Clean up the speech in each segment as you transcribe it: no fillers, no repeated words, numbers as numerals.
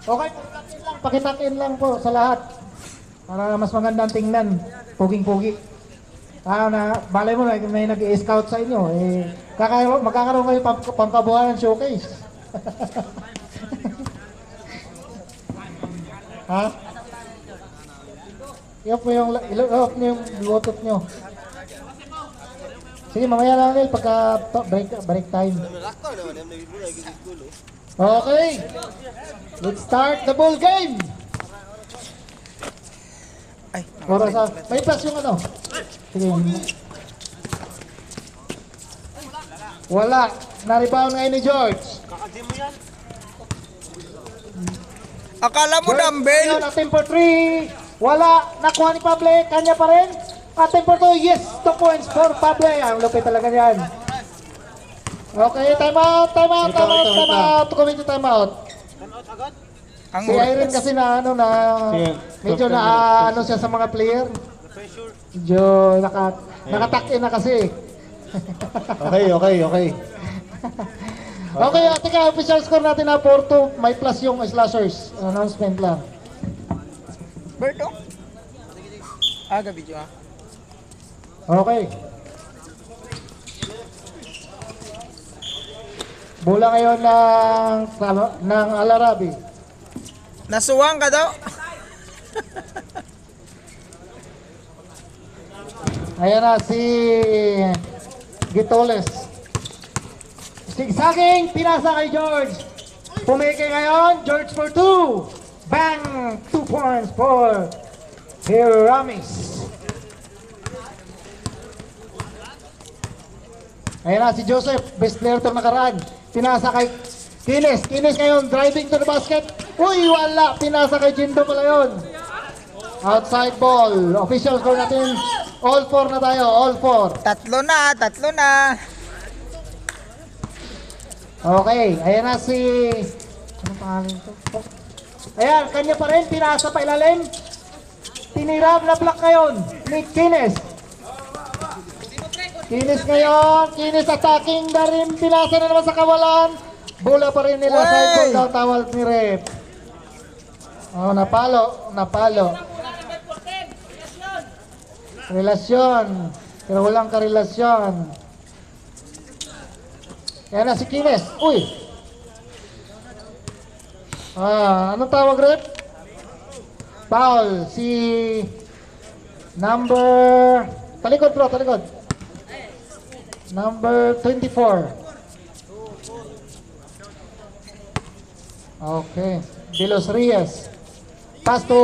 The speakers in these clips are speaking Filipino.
Okay, pakitakin lang po sa lahat. Para mas magandang tingnan. Puging-pugi. Balay mo, may nag-i-scout sa inyo. Magkakaroon kayo pangkabuhayan showcase. Ha? I-off mo yung bluetooth nyo. Sige, mamaya lang ulit pagka break time. Okay. Let's start the ball game. May pass yung ano. Sige. Wala. Na-rebound ngayon ni George. Akala mo dumbbell? Atin for 3. Wala. Nakuha ni Pable. Kanya pa rin. Atin for 2. Yes. 2 points for Pable. Ang lupit talaga yan. Okay. Time out. Coming to time out. Si Irene kasi medyo ano siya sa mga player. Medyo nakatak-in na kasi. Okay. Okay, teka, official score natin na 4-2. May plus yung slashers. Announcement lang. Berto? Aga video ah. Okay. Bola ngayon ng Alarabi. Nasuwang ka daw? Ayan na si Gitoles. Sigsaging, pinasa kay George. Pumike ngayon, George for 2. Bang! 2 points for Hiramis. Ayan na si Joseph, best player itong nakaraan. Pinasa kay Kines. Kines ngayon, driving to the basket. Uy, wala. Pinasa kay Jindo pala yun. Outside ball. Official score natin. All 4 na tayo. All 4. Tatlo na. Okay. Ayan na si... Anong pangalan ito? Ayan, kanya pa rin. Pinasa pa ilalim. Tinirap na block ngayon ni Kines. Kines ngayon. Kines attacking na rin. Pinasa na naman sa kawalan. Bola pa rin nila. Side ball daw tawal ni Rep. Oh, napalo. Relasyon. Pero walang karelasyon. Yan na si Kines. Uy. Anong tawag, Rep? Foul. Si number... Talikod bro, talikod. Number 24. Okay. De Los Rios. Pass to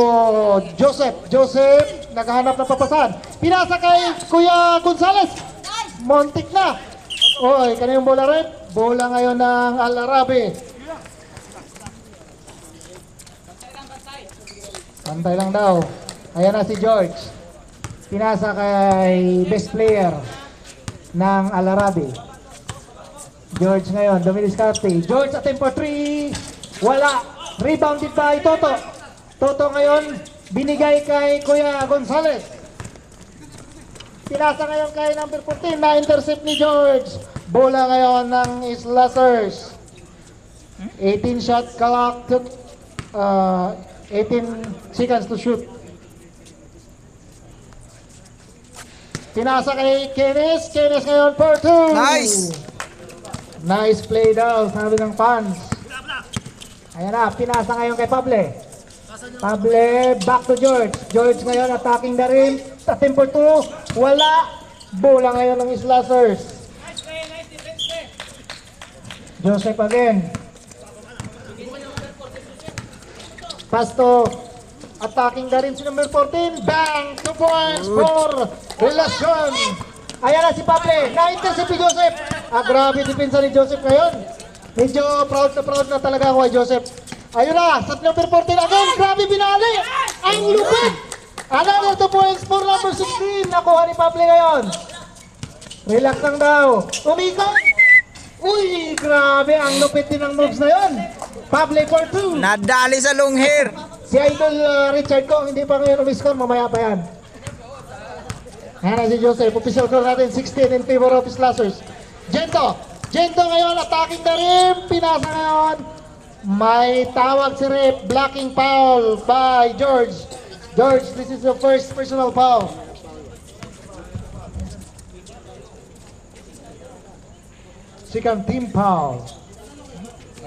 Joseph. Joseph, naghahanap ng papasan. Pinasa kay Kuya Gonzales. Montik na. Oy, kanina yung bola rin. Bola ngayon ng Alarabi. Pantay lang daw. Ayan na si George. Pinasa kay best player ng Alarabi. George ngayon, Dominis Carte. George attempt for 3. Wala. Rebounded by Toto. Toto ngayon, binigay kay Kuya Gonzales. Pinasa ngayon kay number 14 na intercept ni George. Bola ngayon ng Slashers. 18 shot clock. 18 seconds to shoot. Pinasa kay Kines. Kines ngayon for 2. Nice play daw, sabi ng fans. Ayan na, pinasa ngayon kay Pable. Pable, back to George. George ngayon attacking the rim. Attempt for 2. Wala. Bola ngayon ng Slashers. Joseph again. Pass to attacking the rim si number 14. Bang! 2 points for Relasyon. Ayan na si Pable. Na-intercept si Joseph. Grabe depensa ni Joseph ngayon. Medyo proud na talaga ako kay Joseph. Ayun na, sa number 14 again. Grabe binali. Ang lupit. Another 2 points for number 16. Nakuha ni Pable ngayon. Relax lang daw. Umikot. Uy, grabe. Ang lupit din ang moves na yun. Pable for 2. Nadali sa long hair. Si Idol Richard ko, hindi pa ngayon umiscore. Mamaya pa yan. Ayan na si Joseph. Official score natin 16 in favor of Slashers. Gento ngayon attacking the rim. Pinasa ngayon May tawag si ref, blocking foul by George. George, this is the first personal foul. Second team foul.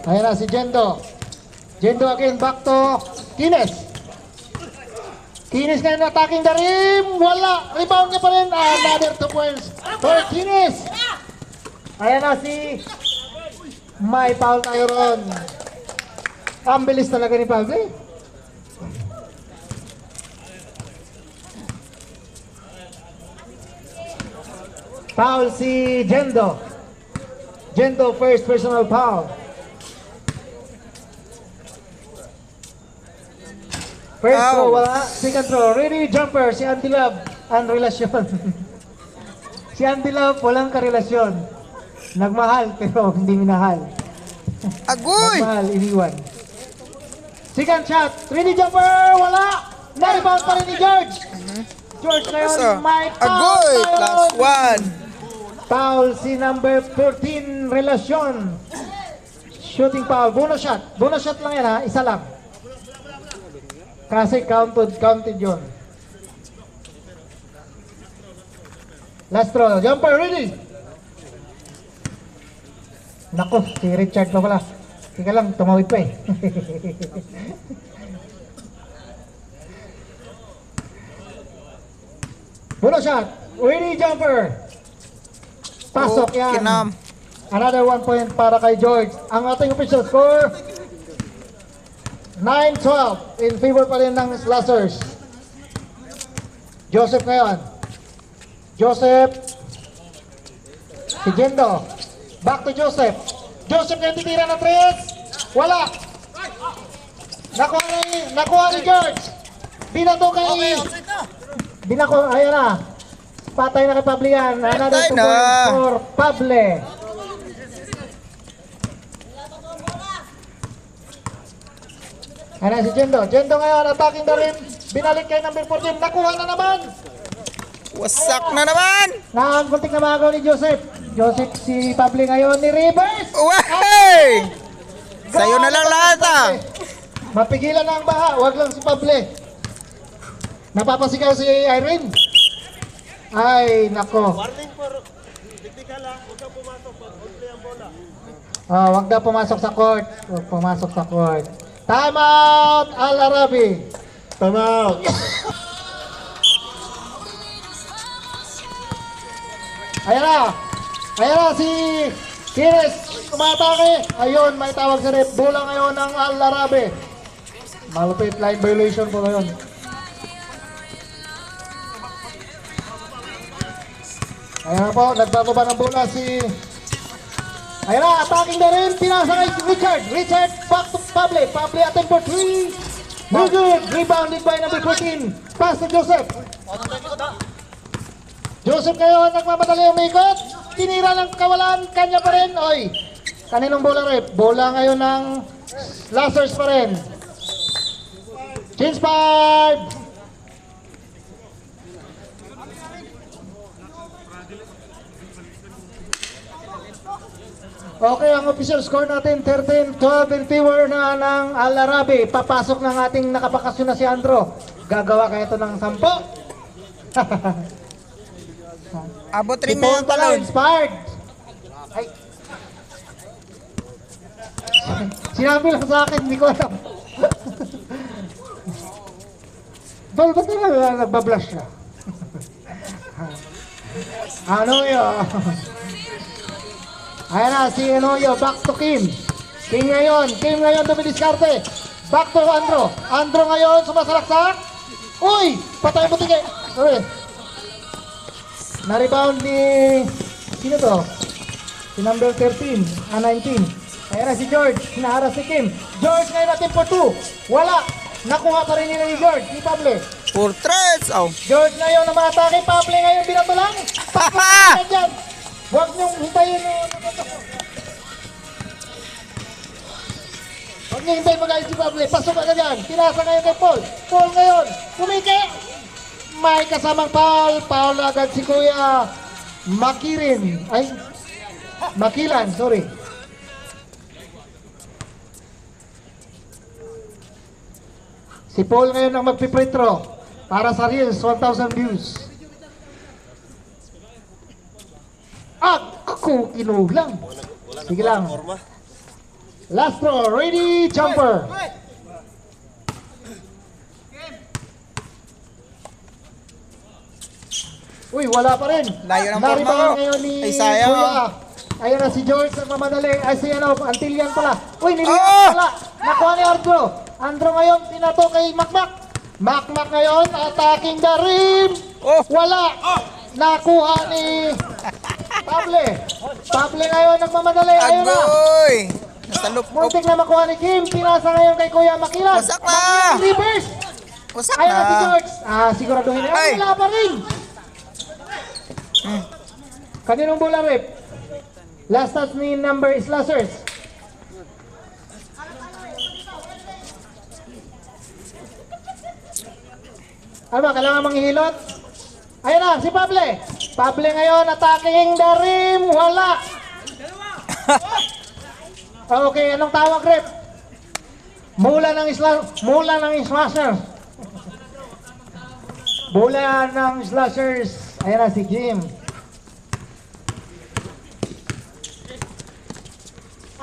Ayan na si Jendo. Jendo again, back to Kines. Kines ngayon attacking the rim. Wala. Rebound niya pa rin. Another 2 points for Kines. Ayan na si... May foul tayo ron. Ang bilis talaga ni Pablo. Foul si Jendo. Jendo first personal foul. First Foul. throw wala. Second throw. Ready jumper si Andy Love. Ang relasyon. Si Andy Love walang karelasyon. Nagmahal pero hindi minahal. Agoy! Nagmahal, iniwan. Second shot. Ready jumper. Wala. Na-rebound pa rin ni George. George ngayon Asa? may foul. Agoy! Plus 1. Foul si number 14, Relasyon. Shooting foul. Bonus shot. Bonus shot lang yan ha. Isa lang. Kasi counted yun. Last throw. Jumper ready. Nako, si Richard pa pala. Tika lang, tumawid pa eh. Bonus shot. Ready jumper. Pasok yan. Kinam. Another 1 point para kay George. Ang ating official score, 9-12 in favor pa rin ng Slashers. Joseph ngayon. Joseph. Si Jendo. Back to Joseph. Joseph ngayon titira ng 3. Wala. Nakuha ni George. Binato kay... Binako, ayan na. Patay na kay Pable yan. Another 2 Patay na. points for Pable. Ayan na si Jendo. Jendo ngayon attacking the rim. Binalik kay number 14. Nakuha na naman. Wasak na naman! Nakuntik na magaw ni Joseph. Joseph si Pable ngayon ni Rivers. Uway! Sa'yo na lang lahat ah! Mapigilan na ang baha. Huwag lang si Pable. Napapasigaw si Irene. Ay, nako. Warning for technical lang, huwag kang pumasok pag play ang bola. Huwag na pumasok sa court. Huwag pumasok sa court. Time out, Al Arabi. Time out. Ayan na. Ayan na si Kines. Tumatake. Ayun, may tawag sa ref. Bola ngayon ng Al Arabi. Malupit line violation po ngayon. Ayan na po, nagbababa ng bola si... Ayan na, attacking na rin, pinasa kay Richard. Richard, back to Pable. Pable attempt for 3. No good. Rebounded by number 14. Pass to Joseph. Joseph ngayon, nagmamadali umikot. Tinira ng kawalan, kanya pa rin. Oy, kaninong bola rep? Bola ngayon ng Slashers pa rin. Change 5. Okay, ang official score natin 13-12 in favor na ng Al Arabi. Papasok ng ating nakapakasyon na si Andro. Gagawa kaya ito ng 10. Abot Si rin mo Paul yung pala talon. inspired. Ay. Sinabi lang sa akin, hindi ko alam. Paul, ba't naman nagbablush siya? Ano yun? Ayan na, si Enoyo, back to Kim. Kim ngayon dumidiskarte. Back to Andro. Andro ngayon, sumasalaksak. Uy, patay mo tigay. Sorry. Na-rebound ni... Sino to? Si number 13, 19. Ayan na si George, hinaharas si Kim. George ngayon natin for 2. Wala. Nakuha pa rin nila ni George, ni Pable. For threats! Oh. George ngayon na matake, Pable ngayon binato lang. Pagkakas dyan. Huwag niyong hintayin yung... Huwag niyong hintayin mag-ayos si Pable. Pasok ka dyan. Pinasa ngayon kay Paul. Paul ngayon. Kumike. May kasamang foul. Foul agad si Kuya Makirin. Ay, Makilan, sorry. Si Paul ngayon ang magpi-free throw para sa Reels 1,000 views. Ako kinulang. Sige lang. Forma. Last throw, ready, jumper. Uy, wala pa rin. Layo ng Naribangan forma ko. ngayon ni Ay, sayang, Kuya. Ayun na si George ang mamadali. Ay, si ano, Antillian pala. Uy, niliyan Oh! pala. Nakuha ni Andro. Andro ngayon, pinato kay Makmak. Makmak ngayon, attacking the rim. Oh! Wala. Nakuha ni Pable. Pable ngayon, nagmamadali. Ayun na. Agoy! Nasa loop. Muntik na makuha ni Kim. Pinasa ngayon kay Kuya Makilan. Wasak na. Makilan, reverse. Wasak Ayun na si na. George. Siguraduhin na. Ay. Wala pa rin. Kaninong bola rep? Last touch ni number is Slashers. Ano ba? Kailangan manghihilot? Ayun na, si Pable. Pable ngayon, attacking the rim. Wala. Okay, anong tawag rep? Mula ng Slashers. Bola ng Slashers. Ayan na si Jim.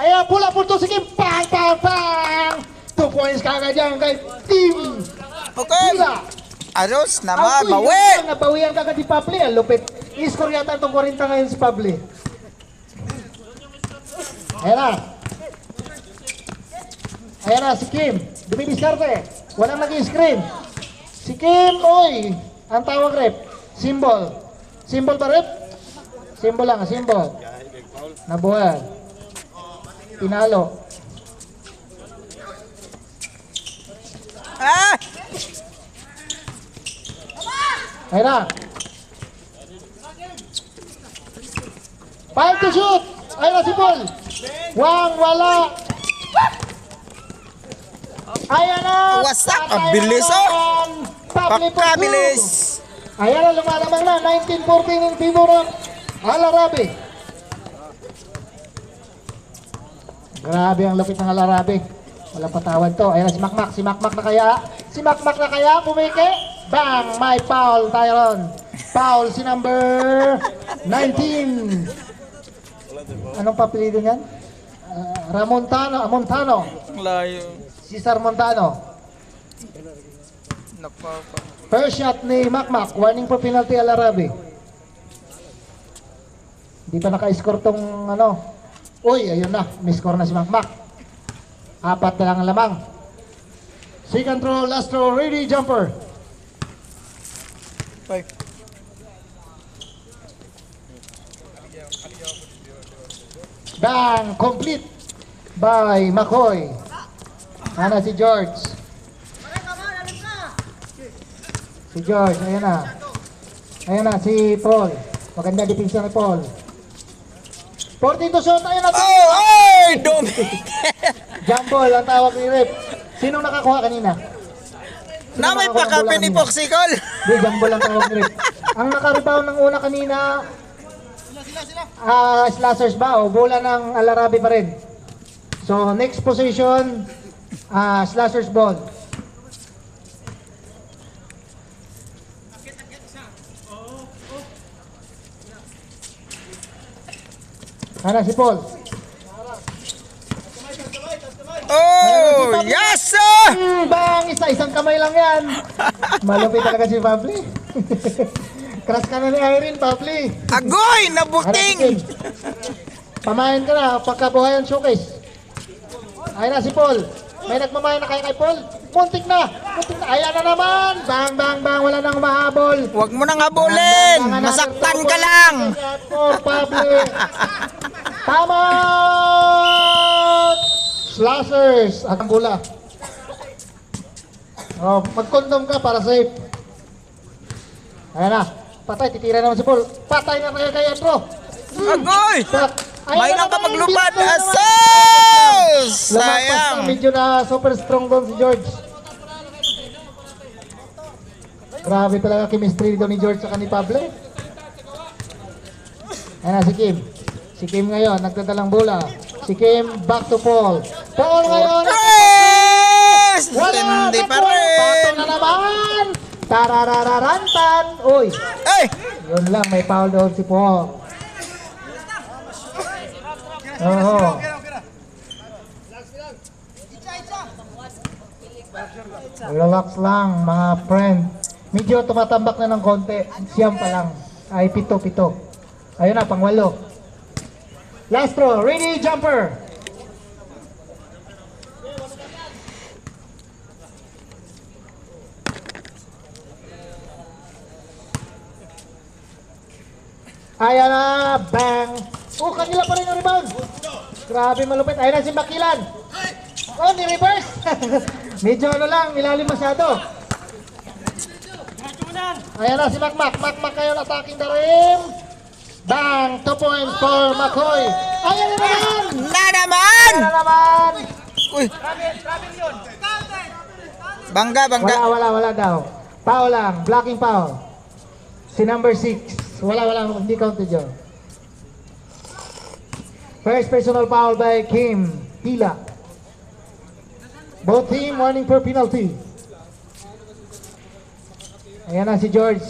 Ayan, pula punto si Kim. Pang, pang, pang. 2 points kagad yan kay Team Okay. Hila. Aros Ang naman, quick, bawi! nabawian kagad ni Pable. Ang lupit. I-score yata itong 40 ngayon si Pable. Ayan na. Ayan na si Kim. Dumidiskarte. Walang nag-screen. Si Kim, oy. Ang tawag rep. Symbol. Symbol ba rep? Symbol lang, symbol. Nabuhan. Pinalo. Ah! Ayan na. 5 to shoot. Ayan na si Paul. Wala. Ayan na. Wasak. Ang bilis, oh. Pagkabilis. Ayan na, lumalamang na. 19-14 in favor of Alarabe. Grabe ang lupit ng Alarabe. Walang patawad to. Ayan na si Makmak. Si Makmak na kaya. Pumike. Bang! May foul tayo ron. Foul si number 19. Anong papilido niyan? Montano. Ang layo. Cesar Montano. Nako. First shot ni Makmak. Warning for penalty Alarabe. Hindi pa naka-score tong ano. Uy, ayun na. May score na si Makmak. 4 na lang ang lamang. Second throw, last throw, ready, jumper. Okay. Bang! Complete by McCoy. Ano si George? Si George, ayan na. Ayan na, si Paul. Maganda depensa ni Paul. 42 shot, ayun na. Oh! Ay! Dumi! Jumble ang tawag ni Rep. Sinong nakakuha kanina? Na may pakapin ni Popsicle! Hindi, jumble ang tawag ni Rep. Ang nakarebound ng una kanina, Slashers ba o bola ng Alarabe pa rin. So next position, Slashers ball. Ano si Paul? Oh! Yes! sir! Bang! Isang kamay lang yan. Malupit talaga si Pabli. Crush ka na ni Irene, Pabli. Agoy! Nabuting! Pamayan ka na, pagkabuhayan showcase. Ayun na si Paul. May nagmamayan na kaya kay Paul. Muntik na! Ayan na naman! Bang, bang, bang! Wala nang mahabol. Huwag mo nang habulin! Masaktan ka lang! For Pabli. Tama! Slashers! At ang bola. Oh, mag-condom ka para safe. Ayan na. Patay, titira naman si Paul. Patay na kaya kay Andro. Agoy! May nang kapaglupad! Asos! Asos! Sayang. Sayang! Medyo na super strong doon si George. Grabe talaga chemistry doon ni George sa ni Pablo. Ayan na si Kim. Si Kim ngayon, nagdadalang bola. Si Kim back to Paul. Paul ngayon. Hey! Ayos! Wala! Hindi pa Bato rin! na naman! Tararararantan! Uy! Ay! Yun lang, may foul doon si Paul. Oo. Relax lang, mga friend. Medyo tumatambak na ng konti. Siyam pa lang. Ay, pito. Ayun na, pangwalo. Last throw, ready, jumper! Ayan na, bang! Oh, kanila pa rin ang rebound. Grabe malupit. Ayan na si Makilan. Oh, ni-reverse. Medyo ano lang, nilalim masyado. Ayan na si Makmak. Makmak ngayon attacking the rim. Bang! 2 points for McCoy. Ayan na naman! Na naman! Ayan na naman! Uy! Bangga. Wala daw. Foul lang, blocking foul. Si number 6. Wala, hindi counted yun. First personal foul by Kim Hila. Both team warning for penalty. Ayan na si George.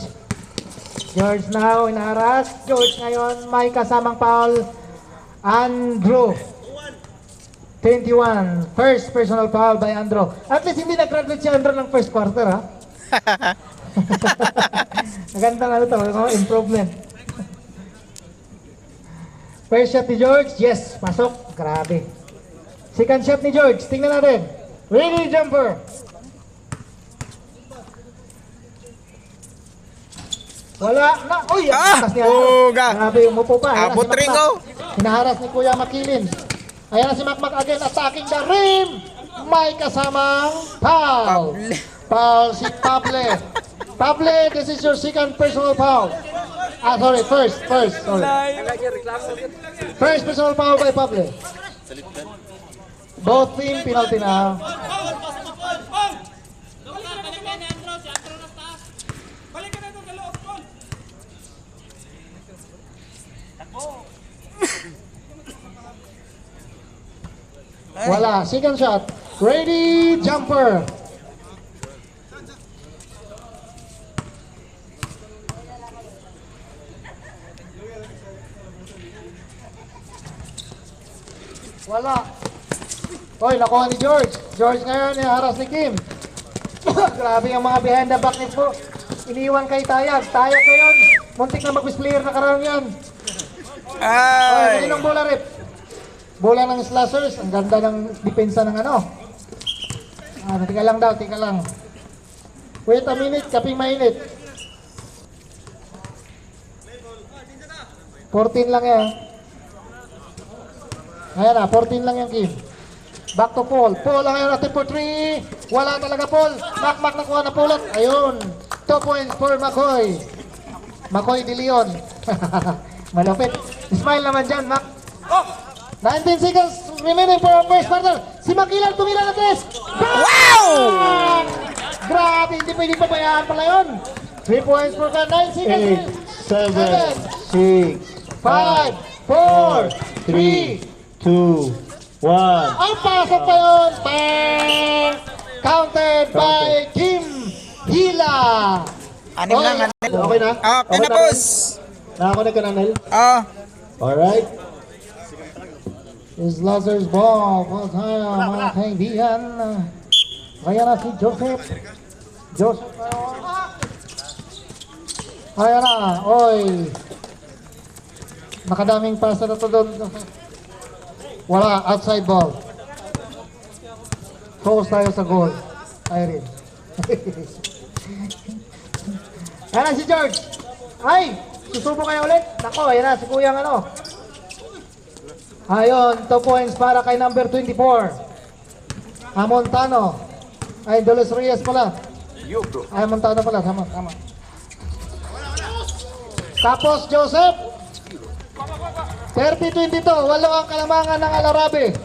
George now inaharas. George ngayon may kasamang foul. Andrew. 21. First personal foul by Andrew. At least hindi nag-graduate si Andrew ng first quarter, ha? Magandang ano to, improvement. First shot ni George, yes, pasok, grabe. Second shot ni George, tingnan natin. Ready, jumper. Wala na, uy, ang lakas ni Andrew. Uga. Grabe, umupo pa. Ayan na Abot si rin Makmak. ko. Hinaharas ni Kuya Makilin. Ayan na si Makmak again, attacking the rim. May kasamang foul. Pable. Foul si Pable. Pable, this is your second personal foul. Ah, sorry, first, sorry. First personal foul by Pable. Both team penalty na. Wala, second shot. Ready, jumper. Wala. Hoy, nakuha ni George. George ngayon, haras ni Kim. Grabe ang mga behind the back ni po. Iniwan kay Tayag. Tayag ngayon. Muntik na mag-player na karang yan. Ay! Ay, ng bola rip. Bola ng slashers. Ang ganda ng depensa ng ano. Ah, tika lang daw, tika lang. Wait a minute, kaping mainit. 14 lang yan. Ayan na, 14 lang yung game. Back to Paul. Paul ang ngayon natin for 3. Wala talaga Paul. Makmak nakuha na pulot. Ayun. 2 points for McCoy. McCoy de Leon. Malapit. Smile naman dyan, Mac. 19 seconds remaining for our first quarter. Si Makilan tumira na 3. Wow! Grabe, hindi pwede pabayaan pala yun. 3 points for ka. 9 seconds. 8, 7, 6, 5, 4, 3. 2, 1. Ang pasok pa yun. Bang! Counted by Kim Hila. Anim lang, anim. Okay na? Okay na, boss. Nakakunik ka na, Nel? Oh. Alright. Is Lazar's ball. Ball tayo, mga kaibigan. Kaya na si Joseph. Joseph ngayon. Kaya na. Oy. Nakadaming pasa na to doon. Wala. Outside ball. Focus tayo sa goal. Irene. Ayan na si George. Ay! Susubo kayo ulit. Nako, ayan na si Kuyang ano. Ayun, 2 points para kay number 24. Amontano. Ay, Dolos Reyes pala. Ay, Amontano pala. Tama. Tapos, Joseph. 30-22. 8 ang kalamangan ng Alarabe.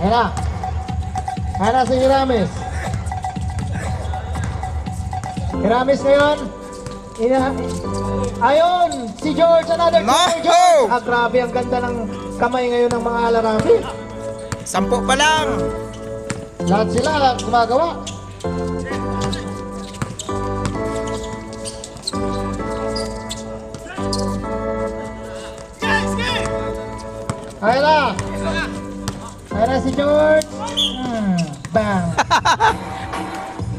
Ayan na. Ayan na si Hiramis. Hiramis ngayon. Ayun, si George, another No! George. Ah, grabe, ang ganda ng kamay ngayon ng mga alarami. 10 pa lang. Lahat sila gumagawa. Ayan na. Ayan na si George. Bang.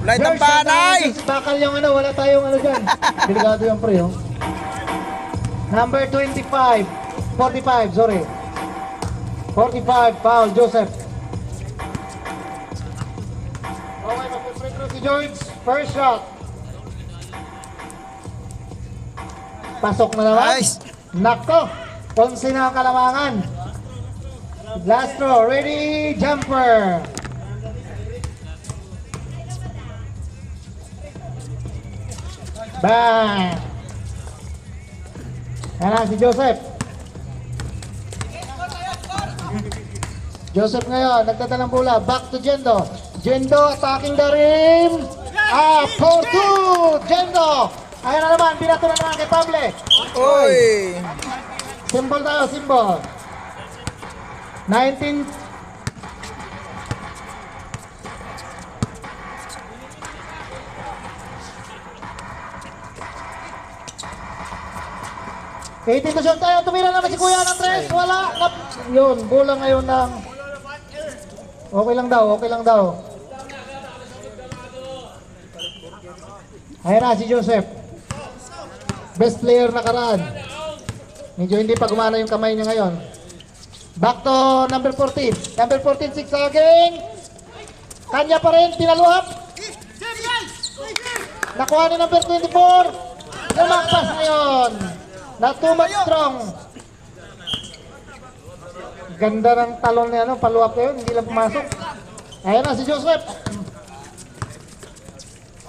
Wala itong panay. Bakal yung ano, wala tayong ano dyan. Delikado yung pre, oh. Number 25. 45, sorry. 45, foul, Joseph. Okay, mag-free throw si George. First shot. Pasok na naman. Nice. Nako, 11 na ang kalamangan. Last throw, ready, jumper. Bang! Yan na si Joseph. Joseph ngayon, nagtatalang bola. Back to Jendo. Jendo attacking the rim. 4-2. Jendo. Ayan na naman, binato na naman kay Pable. Uy. Symbol tayo, symbol. 19. Eighteen to shot tayo, tumira naman si Kuya ng 3, wala. Yun, bola ngayon ng... Okay lang daw, okay lang daw. Ayan na si Joseph. Best player nakaraan. Medyo hindi pa gumana yung kamay niya ngayon. Back to number 14. Number 14, sigsaging. Kanya pa rin, pinaluhap. Nakuha ni number 24. Lumagpas ngayon. Na too much strong. Ganda ng talon niya, ano, paluhap na yun, hindi lang pumasok. Ayan na si Joseph.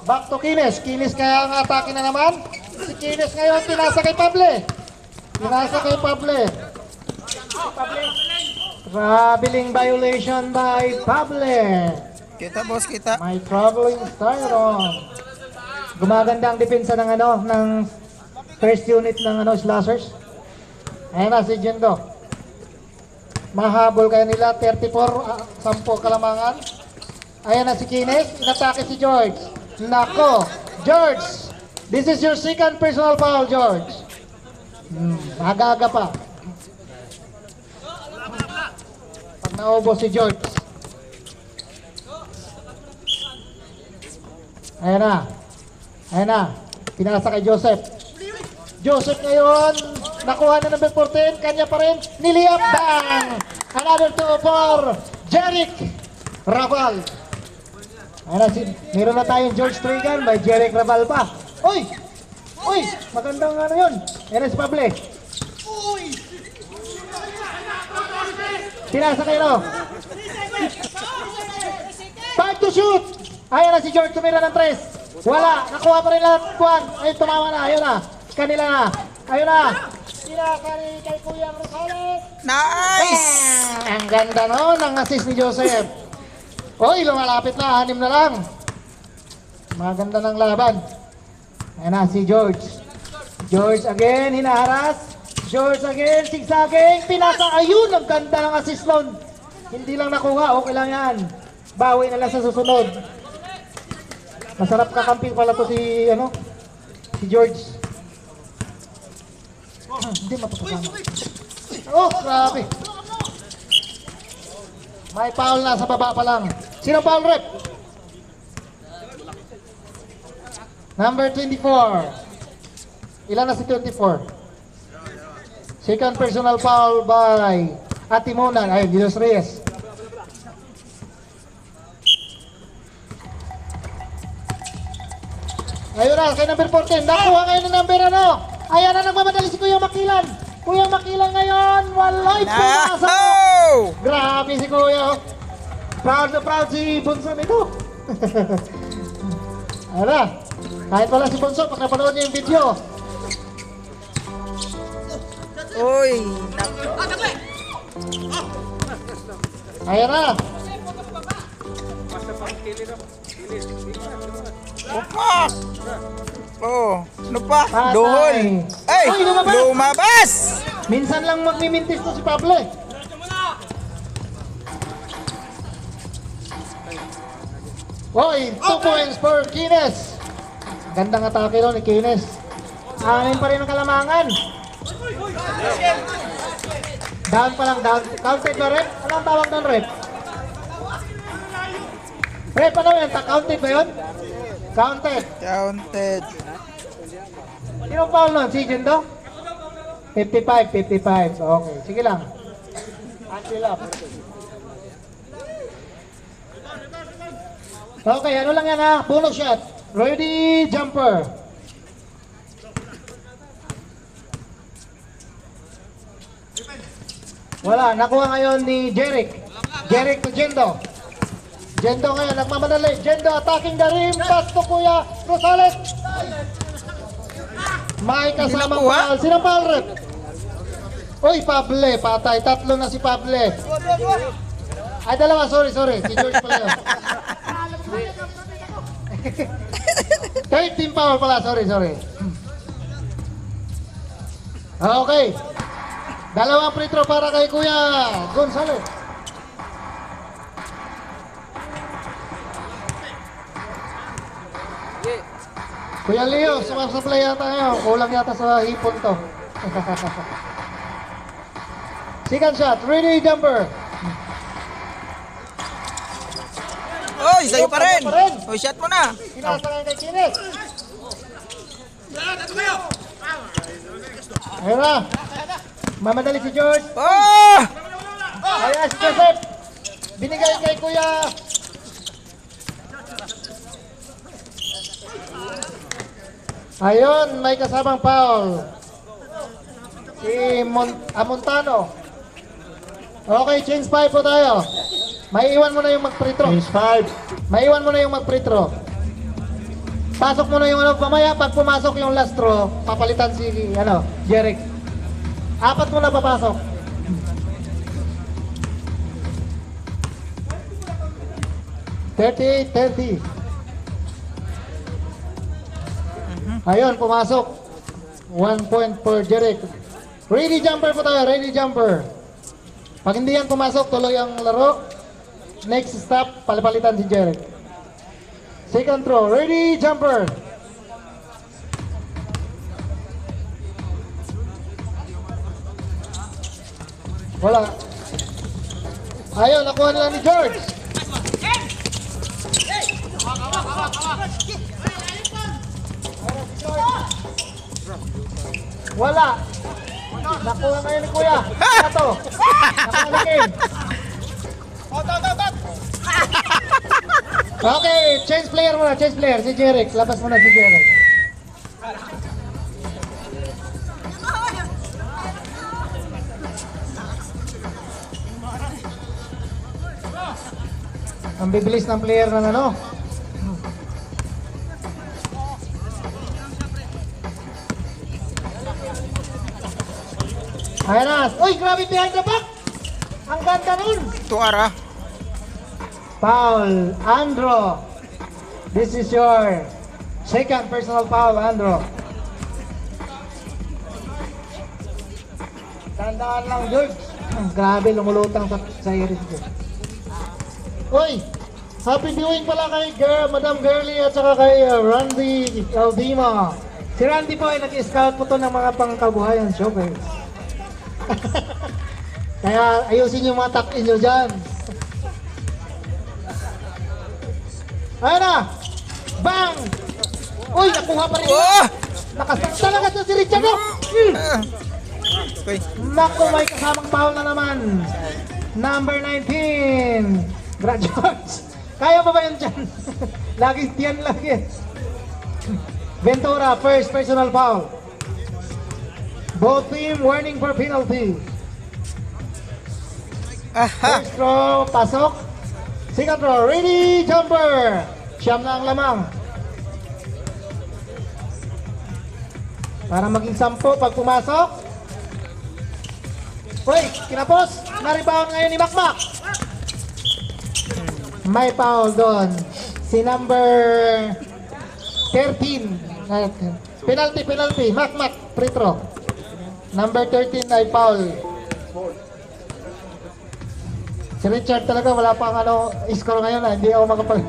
Back to Kines. Kines kaya ang atake na naman. Si Kines ngayon, pinasa kay Pable. Pinasa kay Pable. Traveling violation by Pable. Kita boss, kita. May traveling styron. Gumaganda ang depensa ng ano, ng first unit ng ano, Slashers. Ayan na si Jendo. Mahabol kaya nila, 34, 10 kalamangan. Ayan na si Kines, inatake si George. Nako, George, this is your second personal foul, George. Aga-aga pa. Pag naubos si George. Ayan na. Ayan na. Pinasa kay Joseph. Joseph ngayon, nakuha na number 14, kanya pa rin, niliyap, bang! Another 2 for Jeric Raval. Ayan na, meron na tayong George Trigan, may Jeric Raval pa. Uy! Uy! Magandang ano yun. Ayan na si Pable. Pinasa kayo. 5 to shoot! Ayan na si George, tumira ng 3. Wala, nakuha pa rin lahat. Ayun, tumawa na, ayun na. Kanila na. Ayun na. Sinakari kay Kuya Rosales. Nice! Ang ganda no, ng assist ni Joseph. Oy, lumalapit na. 6 na lang. Maganda ng laban. Ayan na si George. George again, hinaharas. George again, sigsaging. Pinasa. Ayun, ang ganda ng assist nun. Hindi lang nakuha. Okay lang yan. Bawi na lang sa susunod. Masarap kakamping pala to si, ano, si George. Hindi mapapasama. Oh, grabe. May foul na sa baba pa lang. Sino foul rep? Number 24. Ilan na si 24? Second personal foul by Atimonan. Ayun, Dilos Reyes. Ayun na, kay number 14. Nakuha ngayon ng number ano? Ayan na, nagmamadali si Kuya Makilan. Kuya Makilan ngayon, walay pumasok. No! Grabe si Kuya. Proud na proud si Bunso nito. Ayan na. Kahit pala si Bunso, pag napanood niya yung video. Uy! Ayan na. Upak! Oh, ano pa? Patay. Duhol! Ay! Ay, lumabas! Lumabas! Minsan lang magmimintis to si Pable. Oy, 2 points for Kines. Gandang atake doon ni Kines. Anin pa rin ang kalamangan. Down pa lang, down. Counted ba, rep? Anong tawag doon, rep? Rep, ano yun? Counted ba yun? Counted. Counted. Sinong foul nun? Si Jendo? 55, 55. Okay, sige lang. Until up. Okay, ano lang yan ha? Bonus shot. Ready, jumper. Wala, nakuha ngayon ni Jeric. Jeric to Jendo. Jendo ngayon, nagmamadali. Jendo attacking the rim. Pass to Kuya Rosales. May kasamang nakuha? foul. Sinang foul, rep? Uy, Pable, patay. Tatlo na si Pable. Ay, dalawa. Sorry. Si George pala yun. 13 foul pala. Sorry. Okay. Dalawang free throw para kay Kuya Gonzalo. Kuya Leo, sumasablay yata ngayon. Kulang yata sa hipon to. Second shot, ready, jumper. Oy, sa'yo pa rin. Sa'yo pa rin. Oy, shot mo na. Pinasa ngayon kay Kines. Ayun na. Mamadali si George. Oh! Ayan si Joseph. Binigay kay Kuya. Ayun, may kasamang foul. Si Montano. Okay, change 5 po tayo. Maiiwan mo na yung mag-free throw. Change 5. Maiiwan mo na yung mag-free throw. Pasok mo na yung ano, mamaya pag pumasok yung last throw, papalitan si Jeric. 4 mo na papasok. $38-30. Ayun, pumasok. 1 point for Jeric. Ready jumper po tayo, ready jumper. Pag hindi yan pumasok, tuloy ang laro. Next stop, palipalitan si Jeric. Second throw, ready jumper. Wala. Ayun, nakuha nila ni George. Wala. Nakuha ngayon ni Kuya. Ito. Nakuha ni Kim. Okay, change player muna, change player. Si Jeric, labas muna si Jeric. Ang bibilis ng player ng ano. Ayan na. Uy, grabe behind the back. Ang ganda nun. Tuara. Foul, Andro. This is your second personal foul, Andro. Tandaan lang, George. Grabe, lumulutang sa iris ko. Uy, happy viewing pala kay Madam Girlie at saka kay Randy Aldima. Si Randy po ay nag-scout po to ng mga pangkabuhayan showcase. Kaya ayusin yung mga tuck-in nyo dyan. Ayan na! Bang! Uy, nakuha pa rin. Oh! Nakasang talaga sa si Richard. Okay. Naku, may kasamang foul na naman. Number 19. Graduates. Kaya pa ba yun dyan? Lagi tiyan lang yan. Ventura, first personal foul. Both team warning for penalty. Aha. First throw, pasok. Second throw, ready, jumper. Siyam na ang lamang. Para maging 10 pag pumasok. Uy, kinapos. Na-rebound ngayon ni Makmak. May foul doon. Si number 13. Penalty. Makmak, free throw. Number 13 ay foul. Si Richard talaga, wala pang score ngayon Hindi ako makapag...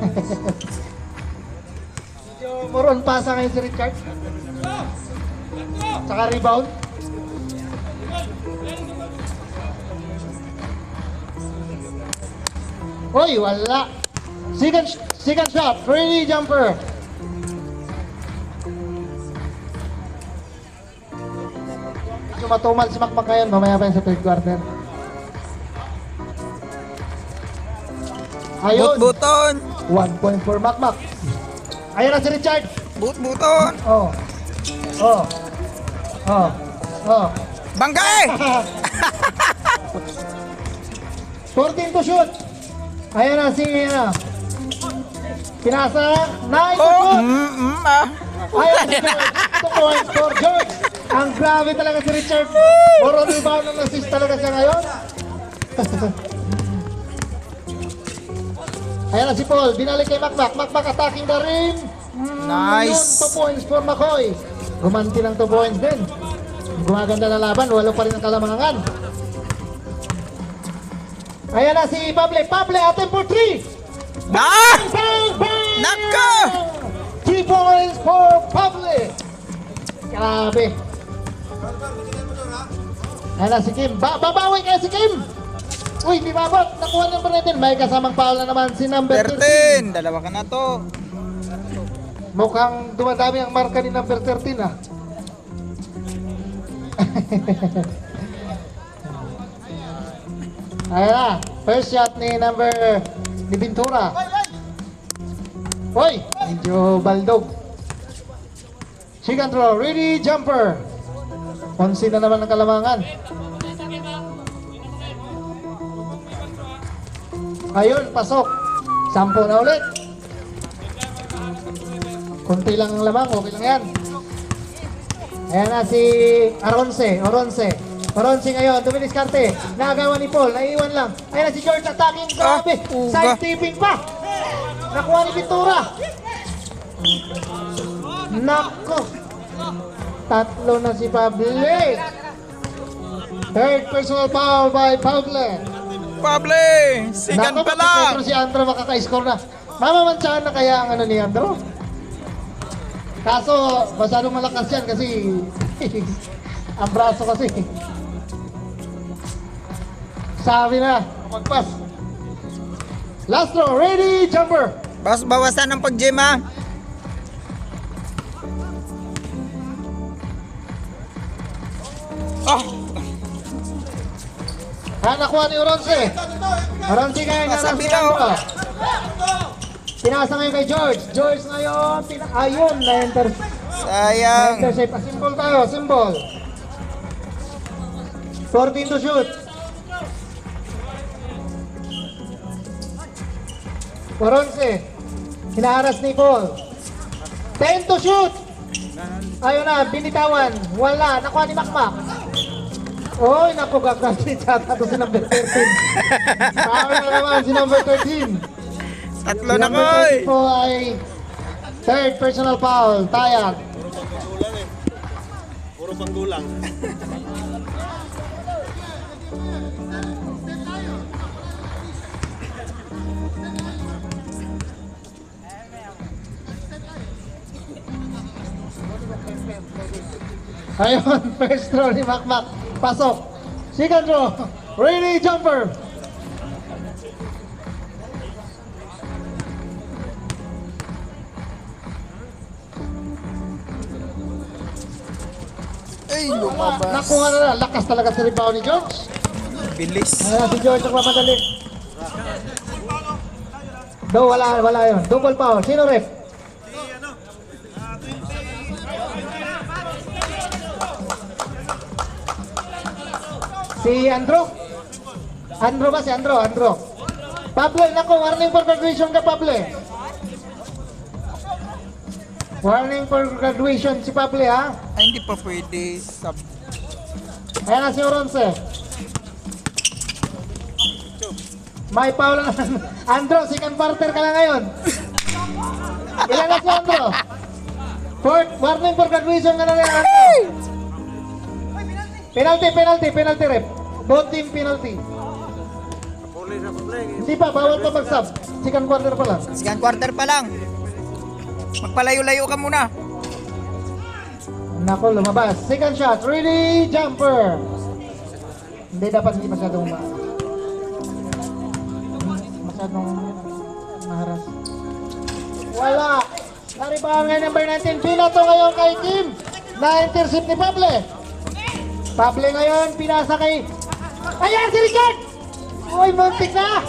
Medyo more on pasa ngayon si Richard. Tsaka rebound. Uy, wala. Second shot, ready jumper. Medyo matumal si Makmak ngayon, mamaya pa yan sa third quarter. Ayun, But-buton. 1 point for Makmak. Ayun na si Richard. But-buton. Oh. Oh. Oh. Oh. Bangkay! 14 to shoot. Ayun na si Pinasa. 9 to Oh, shoot. Ayun si George. 2 points for George. Ang grabe talaga si Richard. More on rebound ng assist talaga siya ngayon. Ayan na si Paul. Binalik kay Makmak. Makmak attacking the rim. Nice. 2 points for McCoy. Gumanti ng 2 points din. Gumaganda na laban. Walo pa rin ang kalamangan. Ayan na si Pable. Pable attempt for 3. Ah! Bang! Bang! Nako! 3 points for Pable. Grabe. Ayan na si Kim. Babawi kaya si Kim. Uy, di babot. Nakuha number natin. May kasamang foul na naman si number 13. 13. Dalawa ka na to. Mukhang dumadami ang marka ni number 13 ah. Ayan na. First shot ni Ventura. Hoy! Medyo baldog. Second throw. Ready, jumper. 11 na naman ang kalamangan. Ayun, pasok. 10 na ulit. Kunti lang ang lamang, okay lang yan. Ayan na si Oronce ngayon, dumidiskarte. Nagawa ni Paul, naiiwan lang. Ayan na si George attacking, grabe. Side tipping pa. Nakuha ni Ventura. Nako. Tatlo na si Pable. Third personal foul by Pable. Pable! Sigan Nako, pa lang! si Andro makaka-score na. Mamamantsahan na kaya ang ni Andro? Kaso, masyadong malakas yan kasi ang braso kasi. Sabi na, magpas. Last throw, ready, jumper. Bawasan ng pag-gym ha. Oh! Nakuha ni Oronce. Oronce ngayon, Nasa si bilaw. Andro. Pinasa ngayon kay George. George ngayon, ayun, Sayang. na-intercept. Symbol tayo, symbol. 14 to shoot. Oronce. Hinaharas ni Paul. 10 to shoot. Ayun na, binitawan. Wala, nakuha ni Makmak. Oy, naku, gagawin yata to si number 13. Tama na naman si number 13. Tatlo na Number ko 13 po ay third personal foul. Tayag. Panggulang eh. Puro panggulang. Ayun, first throw ni Makmak. Pasok. Second throw. Ready, jumper. Ay, lumabas. Nakuha na. Lakas talaga sa rebound ni George. Bilis. Ayan si George ang mamadali. Do, wala yun. Double foul. Sino ref? Si Andro? Andro ba si Andro? Andro. Pablo, nako, warning for graduation ka, Pablo. Warning for graduation si Pablo, ha? Ay, hindi pa pwede. Ayan na si Oronce. May foul na. Andro, second quarter ka na ngayon. Ilan na si Andro? Warning for graduation ka na rin, Andro. Penalty rep. Both team penalty. Uli sa pabling. Hindi pa, bawal pa mag-sub. Second quarter pa lang. Second quarter pa lang. Magpalayo-layo ka muna. Nako, lumabas. Second shot. Ready, jumper. Hindi, dapat hindi masyadong masyadong maharas. Wala. Naribahan ngayon number 19. Pinato ngayon kay Kim. Na-intercept ni Pable. Pable ngayon, pinasa kay... Ayan si Richard! Uy, muntik na!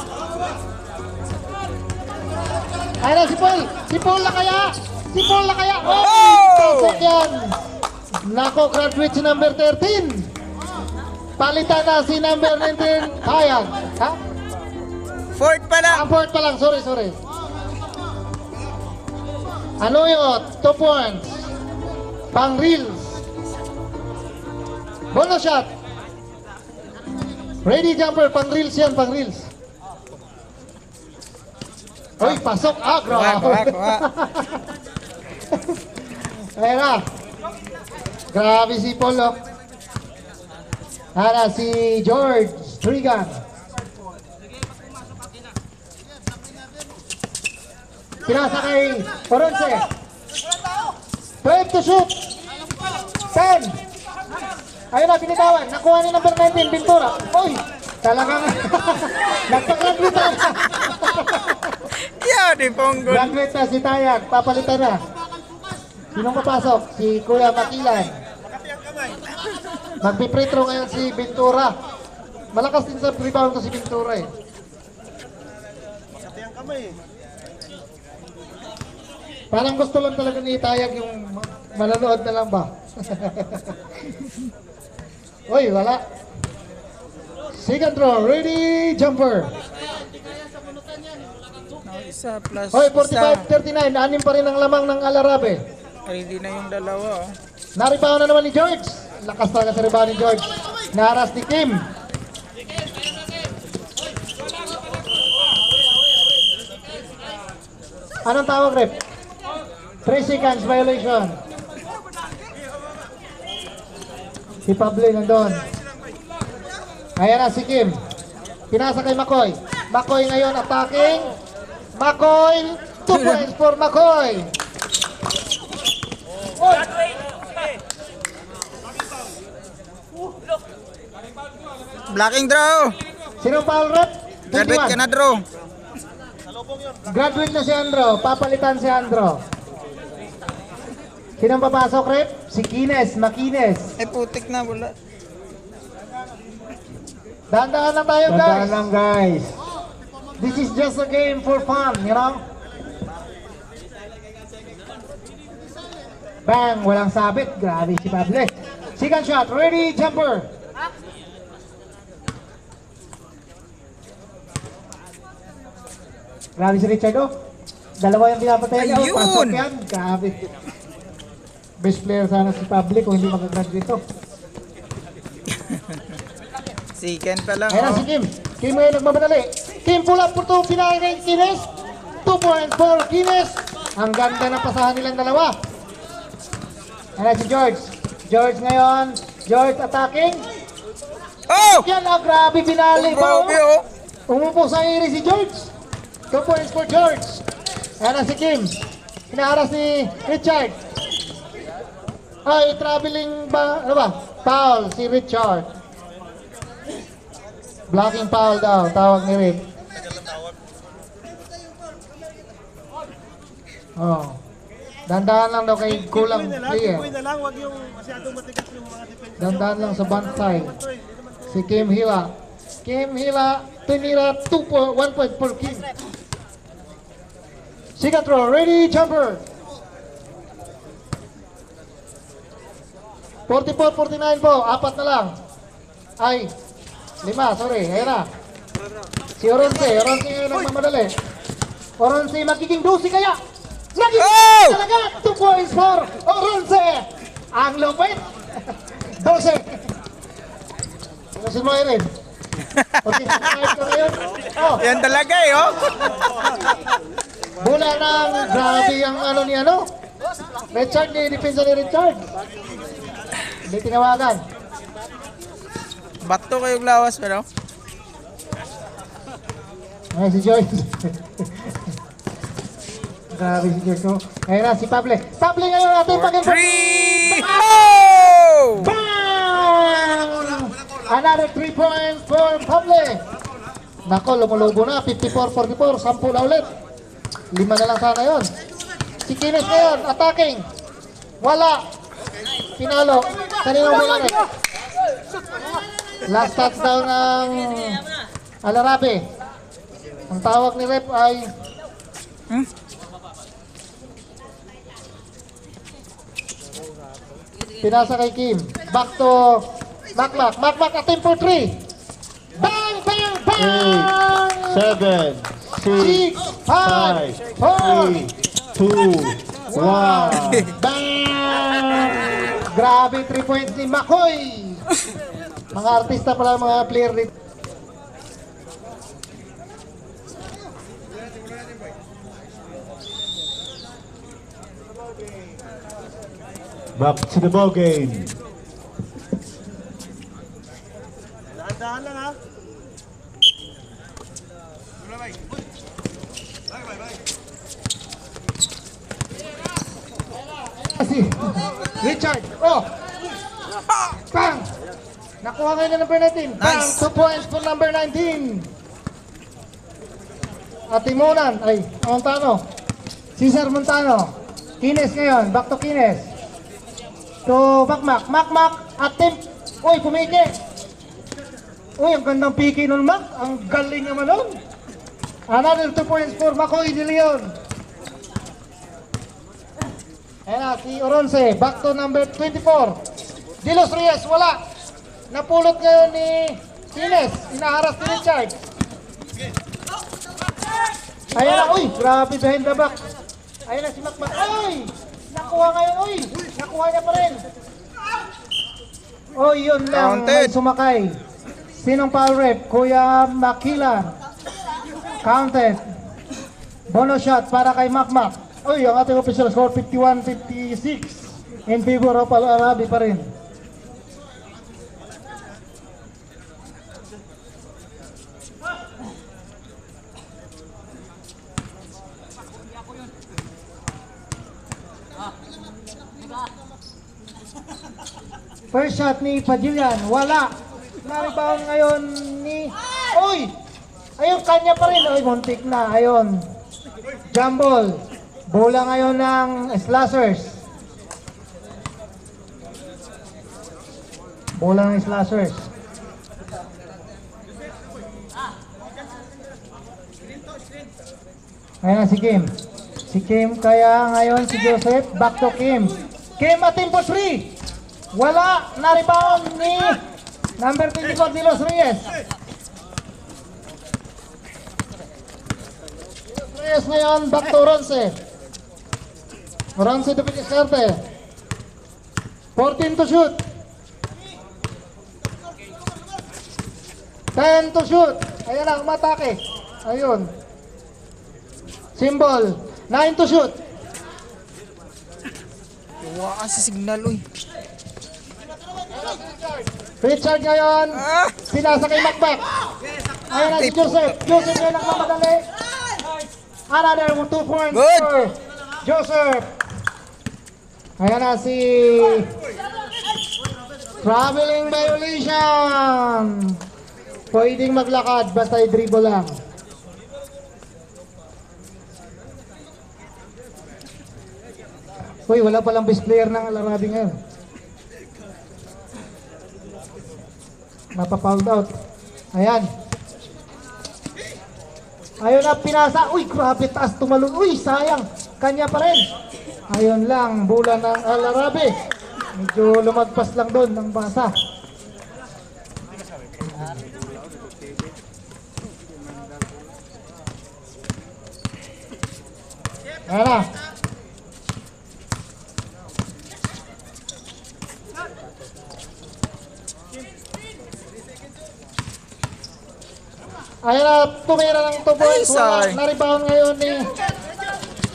Ayan si Paul. Si Paul na kaya. Si Paul na kaya. Oh! Pasok yan. Nako, graduate si number 13. Palitan na si number 19. Hayag. Ha? Fourth pa lang. Ang fourth pa lang. Sorry. Ano yun? 2 points. Pang reels. Bonus shot. Ready jumper. Pang reels yan. Pang reels. Uy, pasok. Kuha. Ayan na. Grabe si Polo. Para si George Trigan. Pinasa kay Oronce. 12 to shoot. 10. Ayun na, binitawan. Nakuha ni number 19, Pintura. Uy, talagang nagpa-graduate na. Yeah, di ponggol. Graduate na si Tayag. Papalitan na. Sinong papasok? Si Kuya Makilan. Magpi-free throw ngayon si Ventura. Malakas din sa rebound to si Ventura eh. Makati ang kamay. Parang gusto lang talaga ni Tayag yung manonood na lang ba? Uy, wala. Second throw, ready, jumper. Isa plus Hoy, isa. 45-39, anim pa rin ang lamang ng Alarabe. Ready na yung dalawa. Oh. Naribaw na naman ni George. Lakas talaga sa rebound ni George. Naras ni Kim. Anong tawag, Rep? 3 seconds violation. Si Pablo nandun. Ayan na si Kim. Pinasa kay Makoy. Makoy ngayon attacking. Makoy. 2 points for Makoy. Blocking draw. Sino foul, Rep? Graduate ka 21. na, draw. Graduate na si Andro. Papalitan si Andro. Sinong papasok, Rep? Si Kines. Makines. Eh, putik na, wala. Dahan-dahan lang tayo, guys. Tandaan lang guys. This is just a game for fun, you know? Bang! Walang sabit. Grabe si Pable. Second shot. Ready, jumper. Grabe si Richard, oh. Dalawa yung pinapatay niya. Oh, Ayun! pasok yan. Grabe. Best player sana si Pable kung hindi magagraduate to. Second pa lang. Ayan na Oh. si Kim. Kim ngayon nagmamadali. Kim pull up for 2. Pinakay kay Kines. 2 points for Kines. Ang ganda ng pasahan nilang dalawa. Ayan na si George. George ngayon. George attacking. Oh! Yan ang grabe binali Oh, pa. grabe, oh. Umupo sa iri si George. 2 points for George. Ayan na si Kim. Hinaharas ni Richard. Ay, traveling ba? Ano ba? Foul si Richard. Blocking foul daw. Tawag ni Rick. Oh. Dandahan lang daw kay kulang player. Kipoy na lang, wag yung masyadong matigas yung mga defense. Dandahan lang sa bantay. Si Kim Hila. Kim Hila, tinira 1 point for Kim. Second throw, ready, jumper. 44-49 po, 4 na lang. Ay, 5, sorry, ayun na. Si Oronce yung nagmamadali. Oronce, magiging 12 kaya. Nagiging Oh! talaga, 2 points for Oronce. Ang lupit. 12. Kasi mo rin. Okay, subscribe ka ngayon. Oh, Yan talaga eh, oh. bola ng grabe ang ano ni ano. Richard, ni depensa ni Richard. Hindi tinawagan. Bato kayong lawas, pero. Ayan si Joyce. Grabe si Joyce. Oh. Ayan na si Pable. Pable ngayon natin pag-ibig. Three! Oh! Bang! Another 3 points for Pable. Nako, lumulubo na. 54-44. 10 na ulit. 5 na lang sana yun. Si Kines ngayon, attacking. Wala. Pinalo. Kanina mo lang. Last touchdown ng Alarabe. Ang tawag ni Rep ay pinasa kay Kim. Back to Makmak. Makmak attempt for 3. Bang! Bang! Bang! 7, 6, 5, 4, 2, 1. Bang! Grabe 3 points ni Makoy. Mga artista pala, mga player dito. Back to the ball game. Dahan-dahan lang ha. Si Richard. Oh! Bang! Nakuha ngayon ng number 19. Bang! Nice. 2 points for number 19. At Timonan. Ay, Montano. Cesar Montano. Kines ngayon. Back to Kines. To Makmak. Makmak. Attempt. Uy, pumiki. Uy, ang gandang piki nun, Mac. Ang galing naman nun. Another 2 points for Makoy de Leon. Ayan na, si Oronce. Back to number 24. Dilos Reyes, wala. Napulot ngayon ni Kines. Inaharas ni Richard. Ayan na, uy. Grabe behind the back. Ayan na si Makmak. Uy! Nakuha ngayon, uy. Nakuha niya pa rin. Uy, yun lang. May Counted. sumakay. Sinong foul rep? Kuya Makila. Counted. Bonus shot para kay Makmak. Uy, ang ating official score 51-56 in favor of Al-Arabi pa rin. First shot ni Padillan, wala. Na-rebound ngayon ni... Uy! Ayun, kanya pa rin. Uy, muntik na. Ayun. Jumble. Bola ngayon ng Slashers. Bola ng Slashers. Ayan na si Kim. Si Kim kaya ngayon si Joseph. Back to Kim. Kim atin po 3. Wala. Na-rebound ni number 24 Dilos Reyes. Reyes ngayon. Back to Ronce. Ronce to Piniserte. 14 to shoot. 10 to shoot. Ayan na, umatake. Ayun. Symbol. 9 to shoot. Tuwaan sa signal, uy. Richard ngayon. Ah! Sinasa kay Makmak. Ayan na si Joseph. Joseph ngayon nagmamadali. Another 2 points Good. for Joseph. Ayan na si traveling violation. Pwedeng maglakad basta i-dribble lang. Uy, wala palang best player ng Al-Arabi ngayon. Napapound out. Ayan. Ayun na, pinasa. Uy, grabe, taas tumalon. Uy, sayang. Kanya pa rin. Ayun lang, bola ng Al-Arabi. Medyo lumagpas lang doon ng basa. Ayan na. Ayan na, tumira ng 2 points. Ay, Na-rebound ngayon ni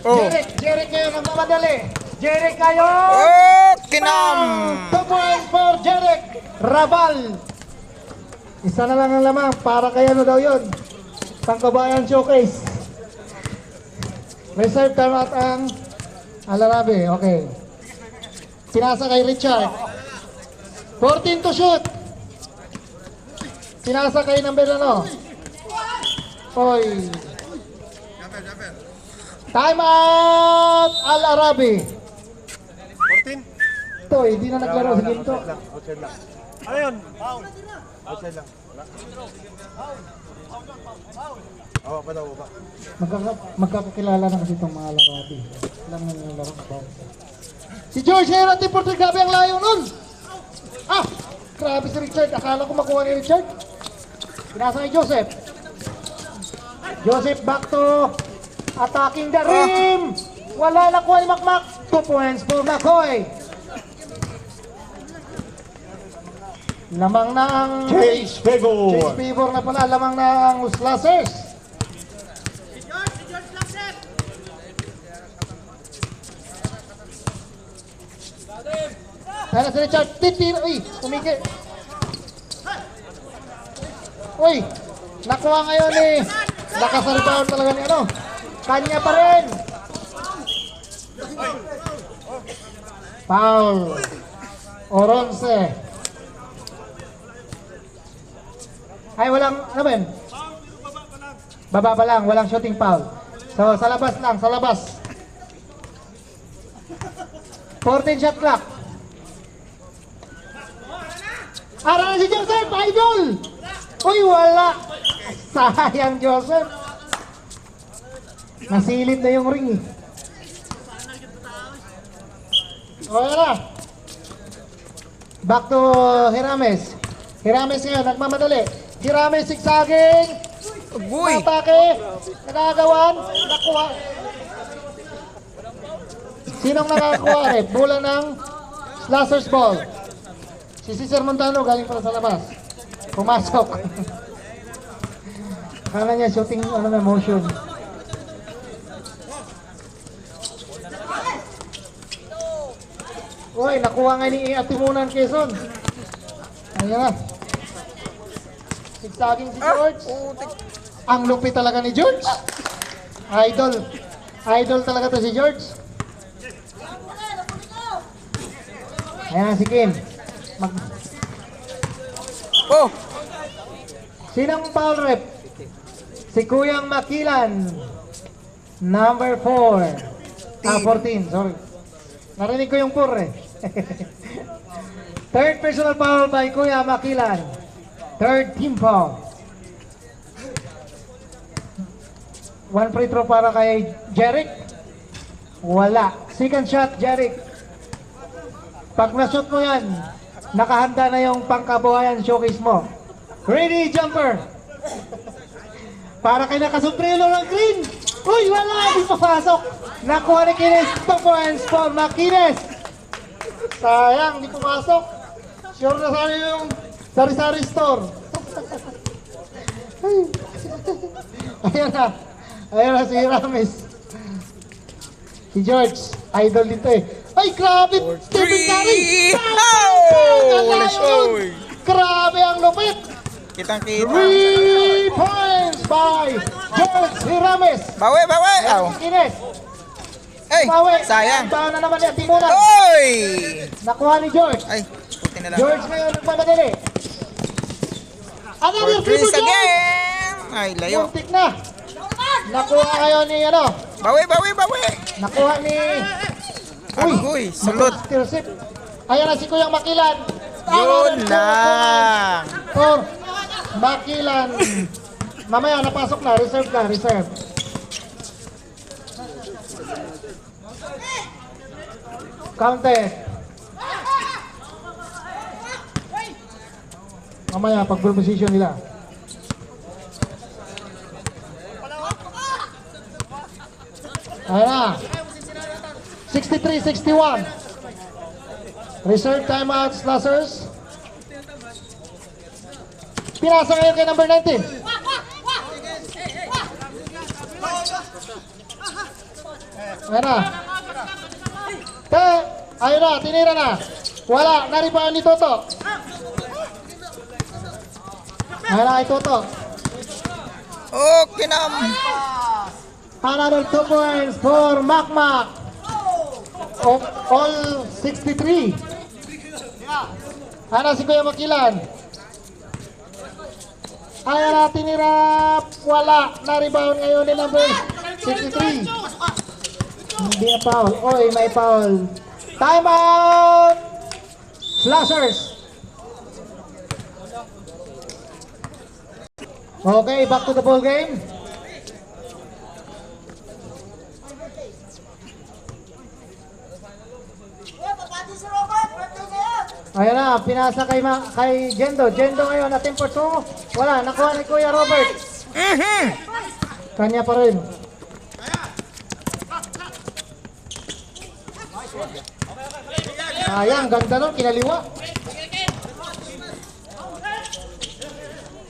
Oh. Jeric ngayon ang mamadali. Jeric ngayon. Oh, kinam! 2 points for Jeric. Rabal. Isa na lang ang lamang para kay ano daw yun. Pangkabayan Showcase. Reserve timeout ang Alarabe. Okay. Pinasa kay Richard. 14 to shoot. Pinasa kay number ano? Oy. Timeout Alarabe. 14. Ito, hindi na naglaro sa ginto. Outside lang. Ano yun? Foul. Outside lang. Oo, pa daw, pa. Magkakakilala na kasi itong mga Alarabe. Alam na nila laro ng bounce. Si George Hero, Porter, grabe ang layo nun. Ah! Grabe si Richard. Akala ko makuha ni Richard. Pinasa ni Joseph. Joseph back to attacking the rim. Wala na kuha ni Makmak. 2 points for McCoy. Lamang na ang Chase Favor. Chase Favor na pala. Lamang na ang Slashers. Kaya na si Richard, titira, uy, tumigil. Uy, nakuha ngayon eh. Lakas na rebound talaga ni ano. Kanya pa rin. Foul. Oronce. Ay, walang, ano ba yun? Baba pa lang, walang shooting foul. So, sa labas lang, sa labas. 14 shot clock. Ara na si Joseph, idol! Uy, wala! Sayang, Joseph. Nasilid na yung ring eh. O, yan na. Back to Hirames. Hirames ngayon, nagmamadali. Hirames, sigsaging. Uy! Atake. Nagagawan. Nakuha. Sinong nakakuha rin? Bola ng Slashers ball. Si Cesar Montano galing pala sa labas. Pumasok. Kala niya shooting ano na motion. Uy, nakuha nga ni Atimunan Quezon. Ayan na. Sigsaging si George. Ang lupit talaga ni George. Idol. Idol talaga to si George. Ayan si Kim. Oh! Sinang foul rep? Si Kuyang Makilan. Number 4. 14, sorry. Narinig ko yung 4 eh. Third personal foul by Kuya Makilan. Third team foul. 1 free throw para kay Jeric. Wala. Second shot, Jeric. Pag na-shoot mo yan, nakahanda na yung pangkabuhayan showcase mo. Ready, jumper! Para kay nakasumprelo ng green. Uy, wala! Di papasok. Nakuha ni Kines. 2 points for Makines. Sayang, di pumasok. Sure na sana yung sari-sari store. Ayan na. Ayan na si Rames. Si George. Idol dito eh. Ay, grabe! Stephen Curry! Oh! Wala show! Grabe ang lupit! Kitang-kita. 3 points by George Hirames. Bawi, bawi! Aw! Kines. Ay! Bawi. Sayang! Bawa na naman ni Atimunan. Oy! Nakuha ni George. Ay! Puti na lang. George ngayon nagmamadali. Another For Chris triple George! again! Ay, layo. Muntik na. Nakuha ngayon ni ano? Bawi, bawi, bawi! Nakuha ni... Uy! Sulot! Still sip. Ayan na si Kuyang Makilan. Yun lang! For Makilan. Mamaya napasok na. Reserve na. Reserve. Counted. Mamaya pag ball position nila. Ayan na. 63-61. Reserve timeout, Slashers. Pinasa ngayon kay number 19. Ayan na. Ayun na, tinira na. Wala, naribahan ni Toto. Ayan na kay Toto. Okay na. Another 2 points for Makmak. All 63. Ano si Kuya Makilan? Ayan natin ni Rap. Wala. Na-rebound ngayon ni number 63. Hindi na foul. Oy, may foul. Time out! Slashers. Okay, back to the ball game. Ayan na, pinasa kay Jendo. Jendo ngayon, ating puso. Wala, nakuha ni Kuya Robert. Kanya pa rin. Ayan, ganda nun, kinaliwa.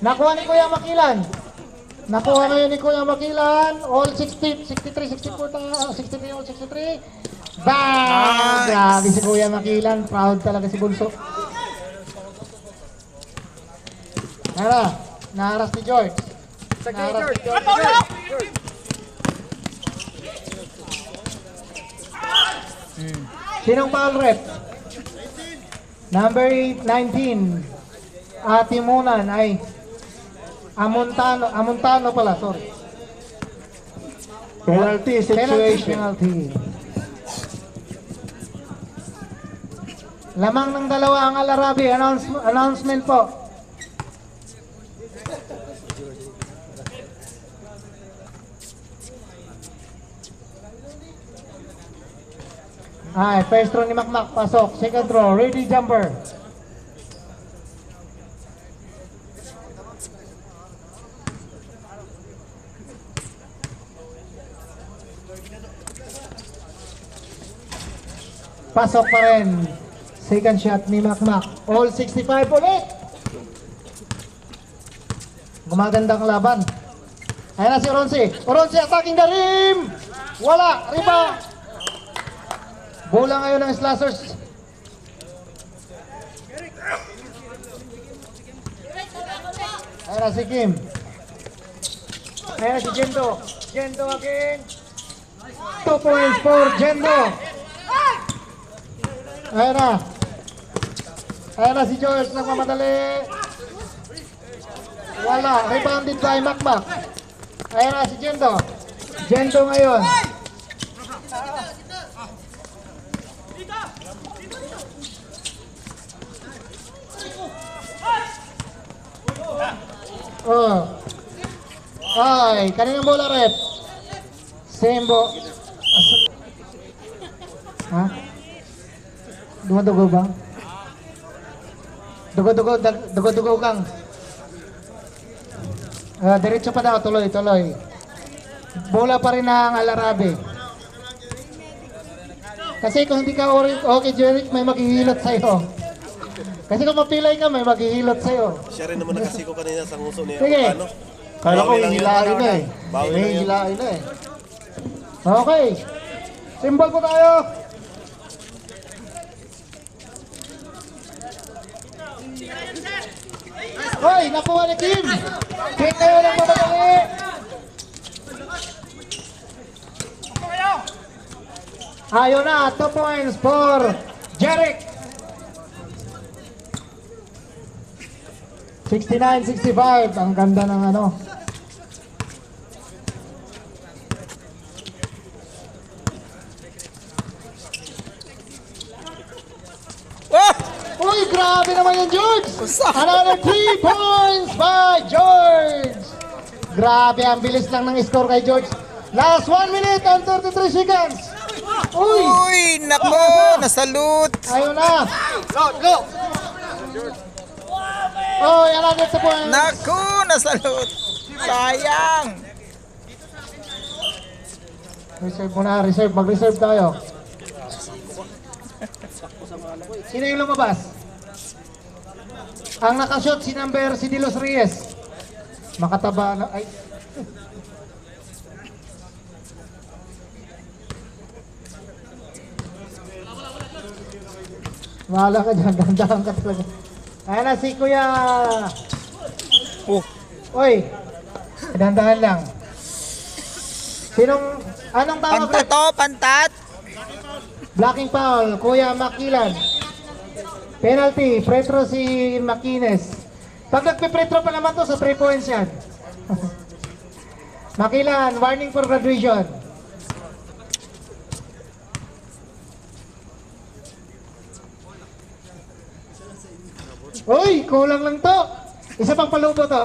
Nakuha ni Kuya Makilan. Nakuha ngayon ni Kuya Makilan. All 60, 63, 64, 63, all 63. Bang! Grabe si Kuya Makilan. Proud talaga si Bunso. Naharas ni George. Naharas ni George. Sinong foul rep? Number 19. Atimunan ay Amontano pala, sorry. Penalty situation. Penalty. Lamang ng dalawa ang Alarabi. Announcement po. Ay, first throw ni Makmak, pasok. Second throw, ready jumper. Pasok pa rin. Second shot ni Makmak. All 65 ulit. Gumagandang laban. Ayan na si Oronsi. Oronsi attacking the rim. Wala. Rebound. Bola ngayon ng Slashers. Ayan na si Kim. Ayan na si Jendo. Jendo again. 2 points for Jendo. Ayan na. Ayan na si George nagmamadali. Wala. Rebounded by Makmak. Ayan na si Jendo. Jendo ngayon. Oh. Ay, kaninang bola rep? Sembo. Ha? Dugo-dugo ba? Dugo-dugo kang. Diretso pa daw, tuloy. Bola pa rin ang Alarabe. Kasi kung hindi ka okay, Jeric, may maghihilot sa'yo. Kasi kung mapilay ka, may maghihilot sa'yo. Siya rin naman nakasiko kanina sa nguso niya. Sige. Ano? Kala ko Bawi lang hilain na eh. Bawi lang May yun. hilain na eh. Okay. Symbol po tayo. Hoy, nakuha ni Kim. Kim kayo ng mamadali. Ayaw na, 2 points for Jeric. 69-65. Ang ganda ng ano. Oh! Uy, grabe naman yan, George! Usa. Another 3 points by George! Grabe, ang bilis lang ng score kay George. Last 1 minute and 33 seconds. Uy! Uy, nako, nasalute. Ayun na. Oh, another 2 points. Nako, nasalute. Sayang. Reserve muna, reserve. Mag-reserve tayo. Sino yung lumabas? Ang nakashot si si De Los Reyes. Makataba na. Ay. Wala ka dyan. Dandahan ka talaga. Ayan na si Kuya. Oh, Oy. Dandahan lang. Anong tawag? Pantat to, pantat. Blocking foul, Kuya Makilan. Penalty, free throw si Makines. Pag nagpe-free throw pa naman to, sa 3 points yan. Makilan, warning for graduation. Uy, kulang lang to. Isa pang palubo to.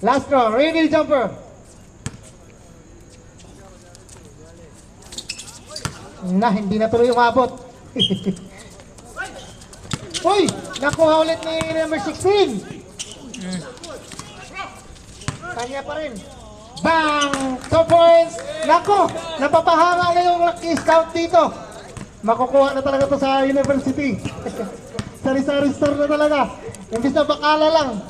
Last draw, ready jumper. Hindi na tuloy umabot. Uy, nakuha ulit ni number 16. Kanya pa rin. Bang! 2 points. Nako, napapahanga na yung lucky scout dito. Makukuha na talaga to sa university. Sari-sari store na talaga. Imbis na bakala lang.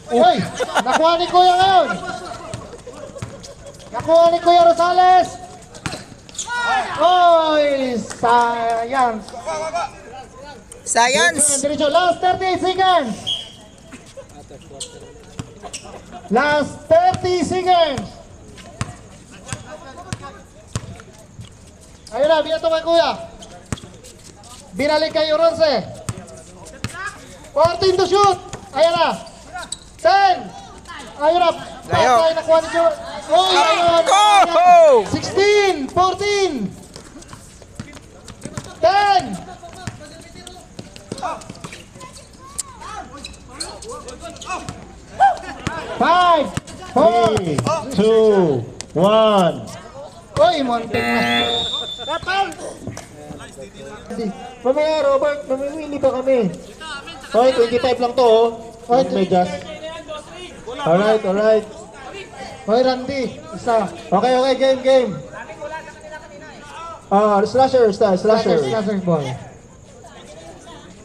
Uy, nakuha ni Kuya ngayon. Nakuha ni Kuya Rosales. Uy, sayang. Science. Diretso, last 30 seconds. Last 30 seconds. Ayun na, binato kay Kuya. Binalik kay Oronce. 14 to shoot. Ayun na. 10. Ayun na. Layo. Patay, nakuha ni Joe. Uy, ayun. Go! 16, 14. 10. 5, 4. 3, 2, 1. Uy, montek na. Mamaya, Robert, mamimili pa kami. Okay, 25 lang to, oh. Okay, may just. Alright, alright. Uy, Randy. Isa. Okay, okay, game. Slasher, slasher. Slasher ball.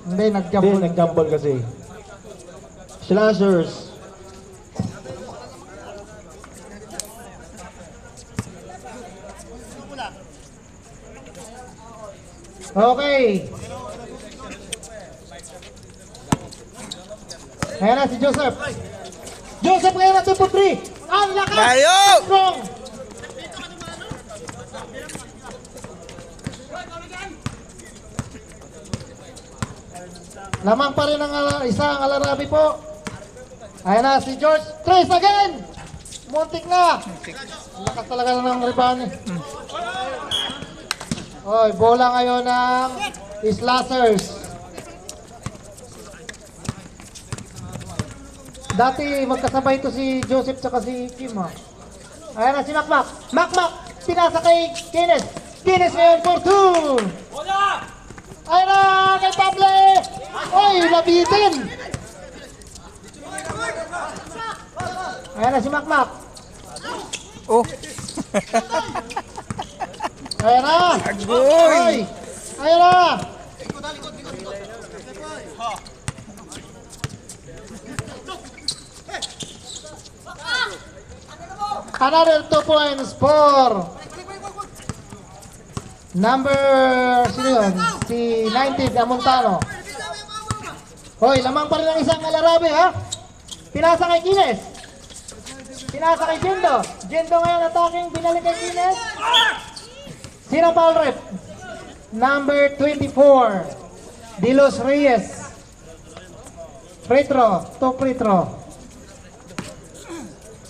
Hindi, nag-jump Hindi, ball. nag-gamble kasi. Slashers. Okay. Ayan na si Joseph. Joseph ngayon na 2 for 3. Ang lakas! Layo! Strong! Lamang pa rin ang isang Alarabi po. Ayan na si George. Trace again! Muntik na! Lakas talaga ng rebound. Oy, bola ngayon ng Slashers. Dati magkasabay ito si Joseph tsaka si Kim, ha. Ayan na si Makmak. Makmak! Pinasa kay Kenneth. Kenneth ngayon for 2. Ayan na kay Pable. Oy, labitin. Ayan na si Makmak. Oh. Ayan na. Agoy. Oy. Ayan na. Another 2 points for number, sino yun? Si 19, Amontano. Hoy, lamang pa rin ang isang Alarabe, ha? Pinasa kay Kines. Pinasa kay Jendo. Jendo ngayon attacking, binalik kay Kines. Sino foul rep? Number 24, Dilos Reyes. Free throw, 2 free throw.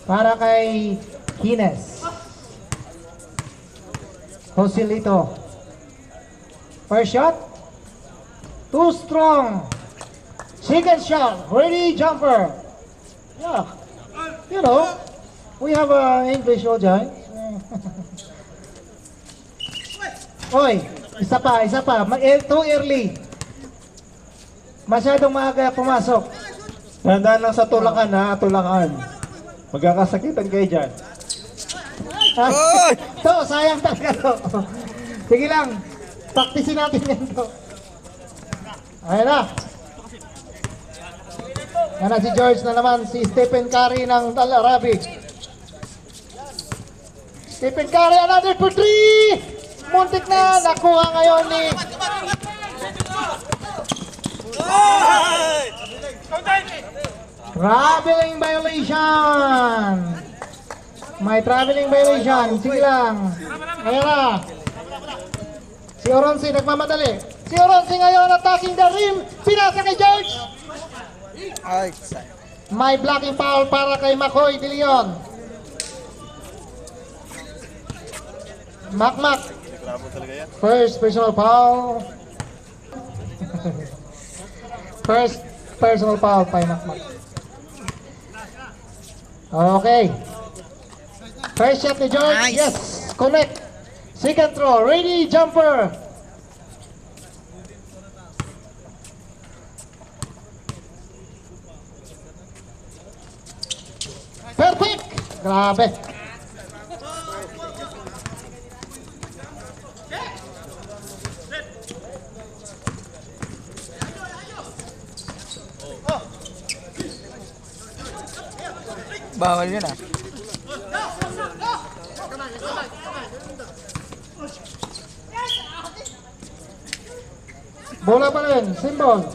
Para kay Kines. Joselito. First shot. Too strong. Second shot. Ready jumper. Yeah. You know, we have English Ojai. Oy, isa pa. Too early. Masyadong maaga pumasok. Tandaan lang sa tulakan, ha? Tulakan. Magkakasakitan kayo dyan. Oy! To, sayang talaga to. Sige lang. Praktisin natin yan to. Ayan na. Ayan na si George na naman. Si Stephen Curry ng Alarabi. Stephen Curry, another for 3! Muntik na nakuha ngayon ni traveling violation. May traveling violation. Sige lang. Ayan na. Si Oronsi nagmamadali. Si Oronsi ngayon attacking the rim. Pinasa kay George. Ay, sayang. May blocking foul para kay Makoy De Leon. Makmak. Reklamo talaga yan. First personal foul. First personal foul by Makmak. Okay. First shot ni George. Nice. Yes. Connect. Second throw. Ready. Jumper. Perfect. Grabe. Bawal yun ah. Bola pa rin. Symbol.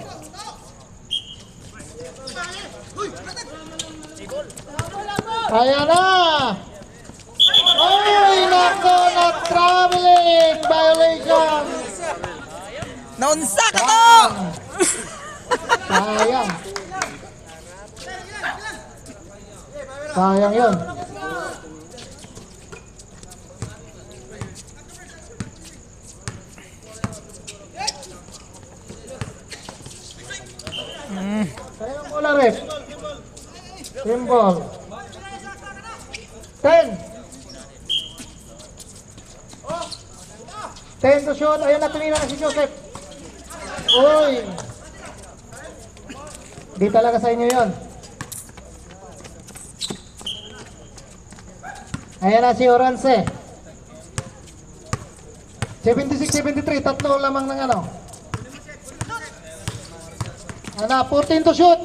Ayan na. Ay, nako, na traveling violation. Naunsa ka to! Sayang. Sayang yun. Sayang bola rin. Symbol. 10. 10 to shoot. Ayun na, tumira na si Joseph. Uy. Di talaga sa inyo yun. Ayan na si Oranse. 76-73. Tatlo lamang ng ano. Ano, 14 to shoot.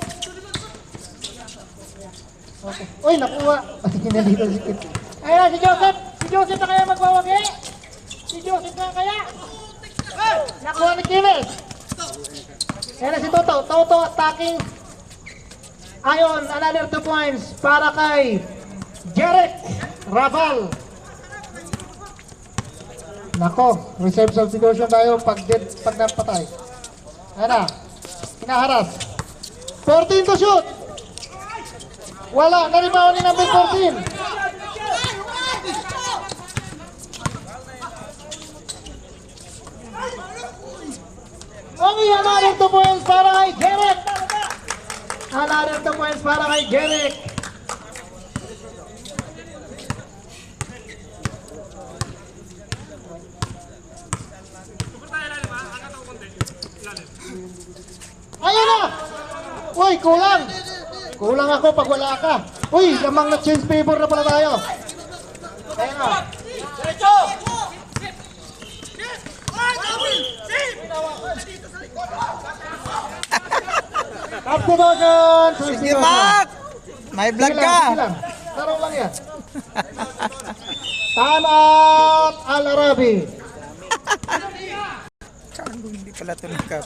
Okay. Uy, nakuha. Nandito si Kit. Ayan na si Joseph. Si Joseph na kaya magwawagi. Si Joseph na kaya. Nakuha ni Kiles. Ayan na si Toto. Toto attacking. Ayon, another 2 points para kay Jarek Raval. Nako, reserve substitution tayo pag napatay. Ayan na. Kinaharas. 14 to shoot. Wala, naribaw ni number 14. Okay, another 2 points para kay Jarek. Another 2 points para kay Jarek. Ayan na! Uy, kulang! Kulang ako pag wala ka. Uy, lamang na change favor na pala tayo. Ayan na. Substitution! Sige, Mac! May vlog ka! Sige lang. Laro lang yan. Time out, Al-Arabi. Kago, hindi pala ito nagkap.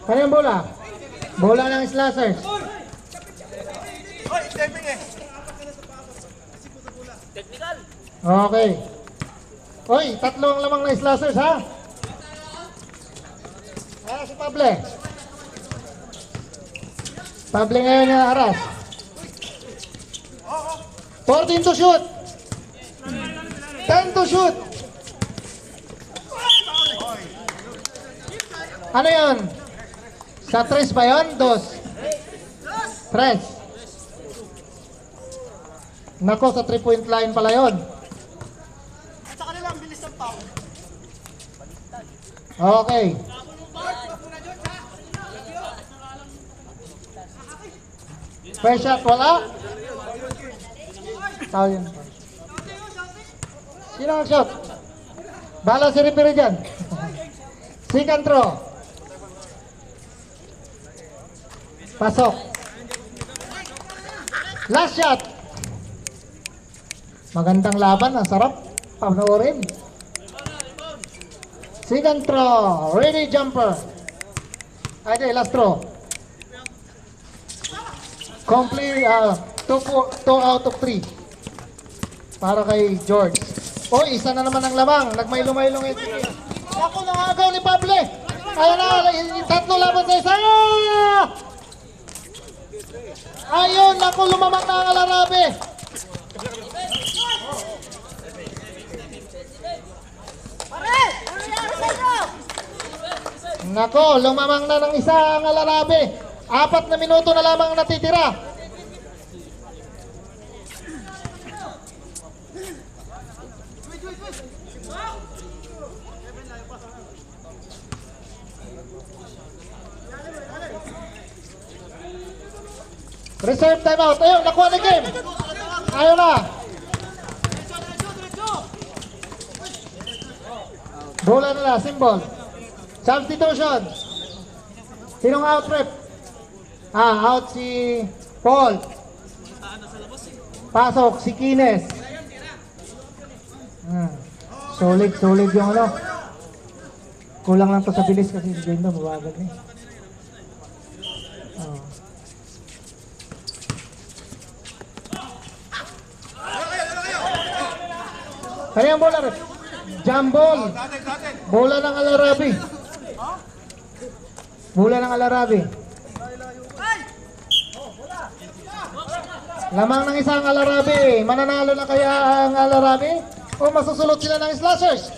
Ano yung bola? Bola ng slashers. Okay. Uy, tatlo ang lamang na slashers ha? Ah, si Pable. Pable ngayon yung haras. 14 to shoot. 10 to shoot. Ano yun? Sa 3 ba yun? 2. 3. Nako, sa 3-point line pala yun. Okay. First shot, wala? Tawag yun. Sino ang shot? Bala si referee dyan. Second throw. Pasok. Last shot. Magandang laban, ang sarap panoorin. Second throw, ready jumper. Ay, di, last throw. Complete, 2 out of 3. Para kay George. O, isa na naman ang lamang. Nagmaylo-maylong ito. Ako, nangagaw ni Pable. Ayan na, tatlo laban sa isa. Ayun, naku, lumamang na ang Alarabe. Nako, lumamang na ng isa ang Alarabe. 4 na minuto na lamang natitira. Reserve timeout. Ayun, nakuha na game. Ayun na. Bola na na, symbol. Substitution. Sinong out rep? Out si Paul. Pasok si Kines. Solid yung ano. Kulang lang to sa bilis kasi si Gendo mabagal eh. Kaya ang bola rin. Jump ball. Bola ng Alarabe. Bola ng Alarabe. Lamang ng isang Alarabe. Mananalo na kaya ang Alarabe? O masusulot sila ng slashers?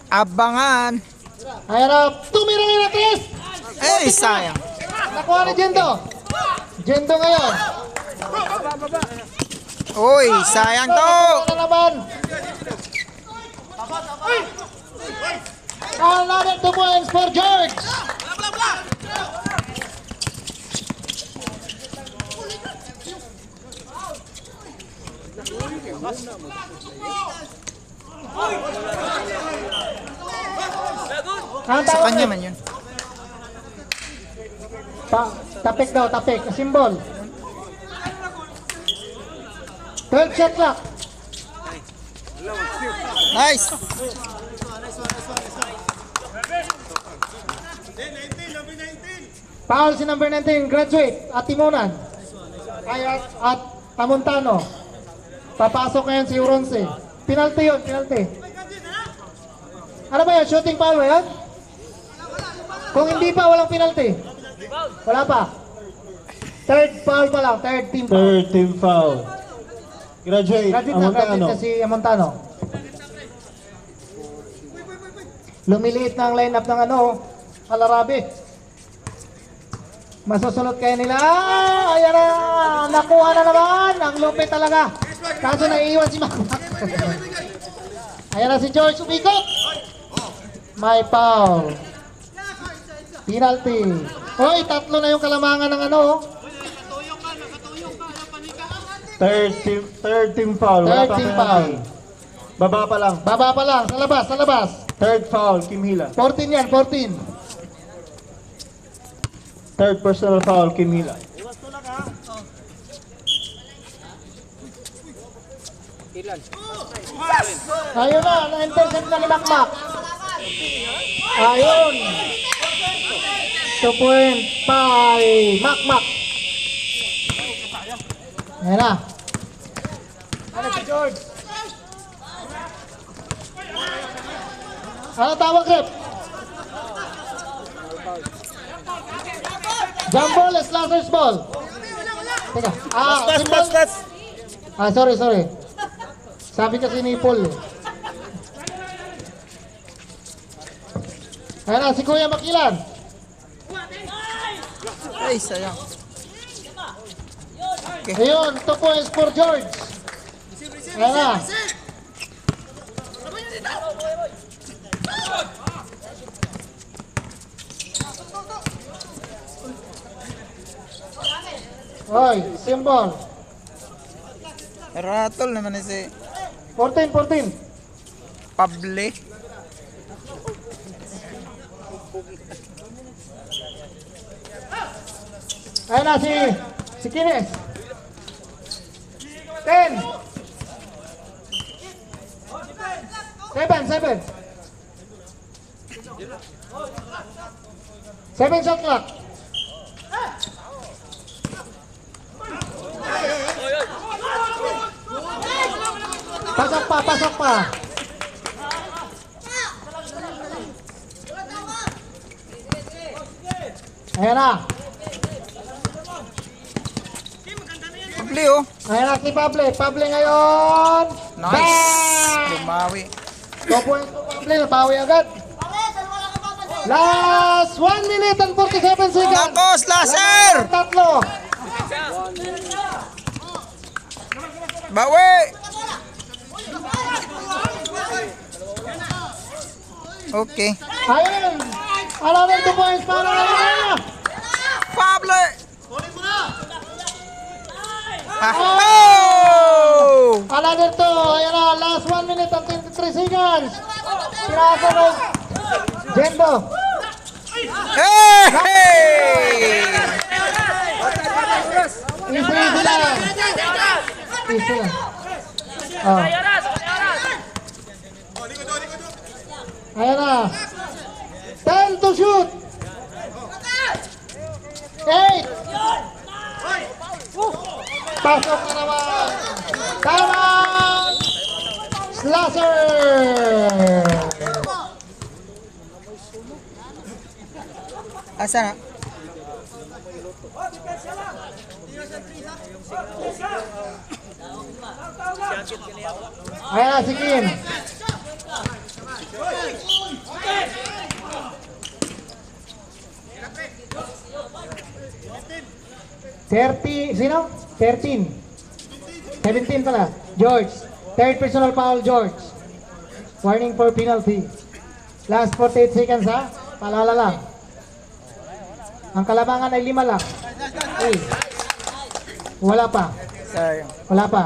Abangan. Ayan na. Tumira na Tess! Eh, sayang. Nakuha ni Jendo. Jendo ngayon. Uy, sayang to. Ano naman? Another 2 points for George. Ang Sa tawag kanya eh. man yun. Tapik daw, tapik. Symbol. 12 shot clock. Nice. Foul si number 19, graduate, at Timunan. At Tamontano. Papasok ngayon si Uronce. Penalty yun, penalty. Ano ba yan? Shooting foul ba yan? Kung hindi pa, walang penalty. Wala pa. Third foul pa lang, third team foul. Third team foul. Graduate, Graduate na si Amontano. Lumiliit na ang lineup ng Alarabe. Masusunod kayo nila. Ayan na. Nakuha na naman. Ang lupit talaga. Kaso naiiwan si Makmak. Ayan na si George umikot. May foul. Penalty. Hoy, 3 na yung kalamangan ng Third team foul. Wala Third pang team penalty. foul. Baba pa lang. Baba pa lang. Sa labas, sa labas. Third foul, Kim Hila. 14 yan, 14. Third personal foul, Kim Hila. Ayun na, na-intercept na ni Makmak. Ayun. 2 point by Makmak. Ayan na. Ano si George? Ano tawag, Rep? Jump ball, slashers ball. Teka. Symbol. Sorry. Sabi kasi ni Paul. Ayan na, si Kuya Makilan. Ay, sayang. Ayun, 2 points for George. Ayan na. Hoy, symbol. Ratol naman si 14. Pable. Ayan na si Kines. 10. 7. 7 shot clock. Pasok pa. Ayan na. Pabli oh. Ayan na si Pable. Pable ngayon. Nice. Bang! Lumawi. 2 points po Pable. Nabawi agad. Last 1 minute and 47 seconds. Nakos, laser! Tatlo. Bawi! Okay. Ayun. Another 2 points para ngayon. Pablo! Oh! Another 2. Ayan na. Last 1 minute and 23 seconds. Pirasa ng Jendo. Hey! Hey! Easy lang. Easy lang. Oh. Ayan na. 10 to shoot. 8. Pasok na naman. Tama. Slasher. Asa na? Ayan na si Kim. Sino? 13. 17 pala. George. Third personal foul, George. Warning for penalty. Last 48 seconds ha. Paalala lang. Ang kalabangan ay 5 lang. Okay. Wala pa. Sayang. Wala pa.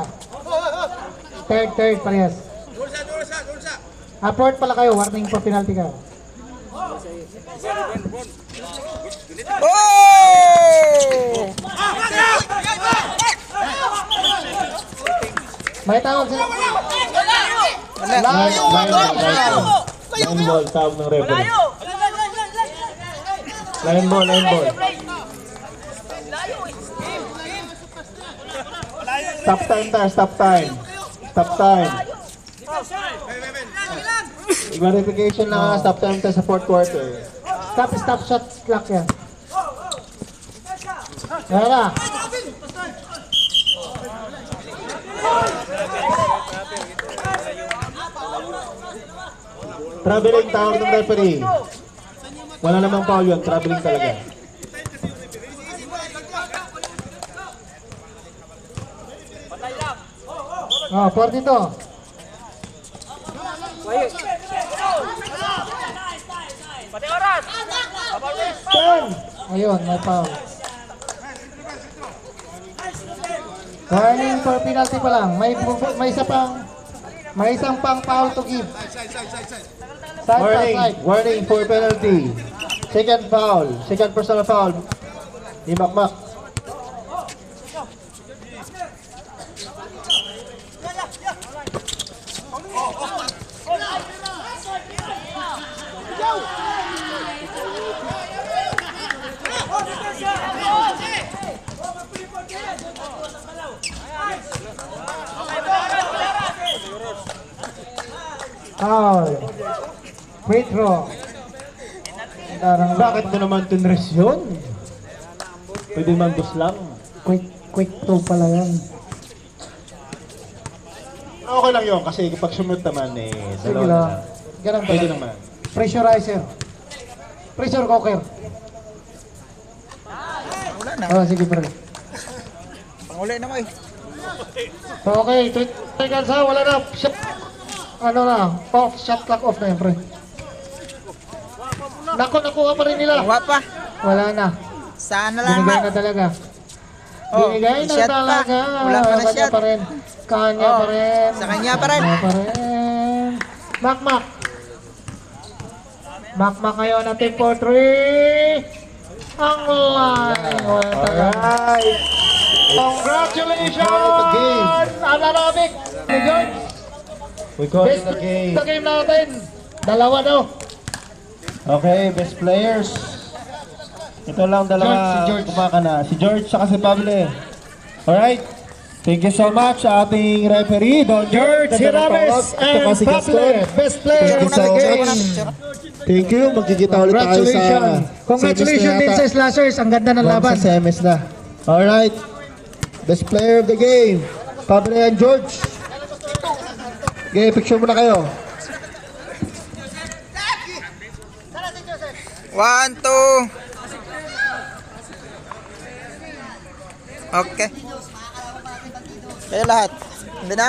Third, parehas. Aport pala kayo, warning for penalty ka. Oh! May tawag sila. Line ball, tawag ng referee. Line ball. Stop time. Verification na stop time tayo sa fourth quarter. Stop shot clock yan. Ayan na. Traveling tawag ng referee. Wala namang foul yun, traveling talaga. Oh, 42. Ayun, may foul. Warning for penalty pa lang. May isang pang foul to give. Side. Warning for penalty. Second personal foul. Ni Makmak. Foul. Free throw. Bakit mo naman tinres yun? Pwede man lang. Quick throw pala yan. Okay lang yun kasi kapag sumut naman Sige dalawa lang. na. Ganun Pwede pala. naman. Pressurizer. Pressure cooker. Wala na. Oh, sige pre. Panguli na mo eh. Okay, 20 seconds ha. Wala na. Ano na. Off. Shot clock off na yan pre. Nakuha pa rin nila. Kuha pa. Wala na. Sana lang Binigay na. na talaga. Oh, Binigay na shot pa. talaga. Wala pa na Kanya shot. pa rin. Kanya Oh, pa rin. sa kanya pa rin. Kanya pa rin. Makmak. Makmak ngayon ang team for 3. Ang line. Wala talaga. Alright. Congratulations! Alarabic! Ni George! We call it Best a game. sa game natin. Dalawa daw. Okay, best players. Ito lang dalawa George, si George. kumakana. Si George saka si Pable. Alright. Thank you so much sa ating referee, Don George Hirames and Pable. Best player of Thank you the so game. much. Thank you. Magkikita ulit tayo sa Congratulations. Congratulations din sa Slashers. Ang ganda ng laban. Sa semis na. Alright. Best player of the game. Pable and George. Okay, picture muna kayo. 1, 2. Okay. Kayo lahat. Hindi na?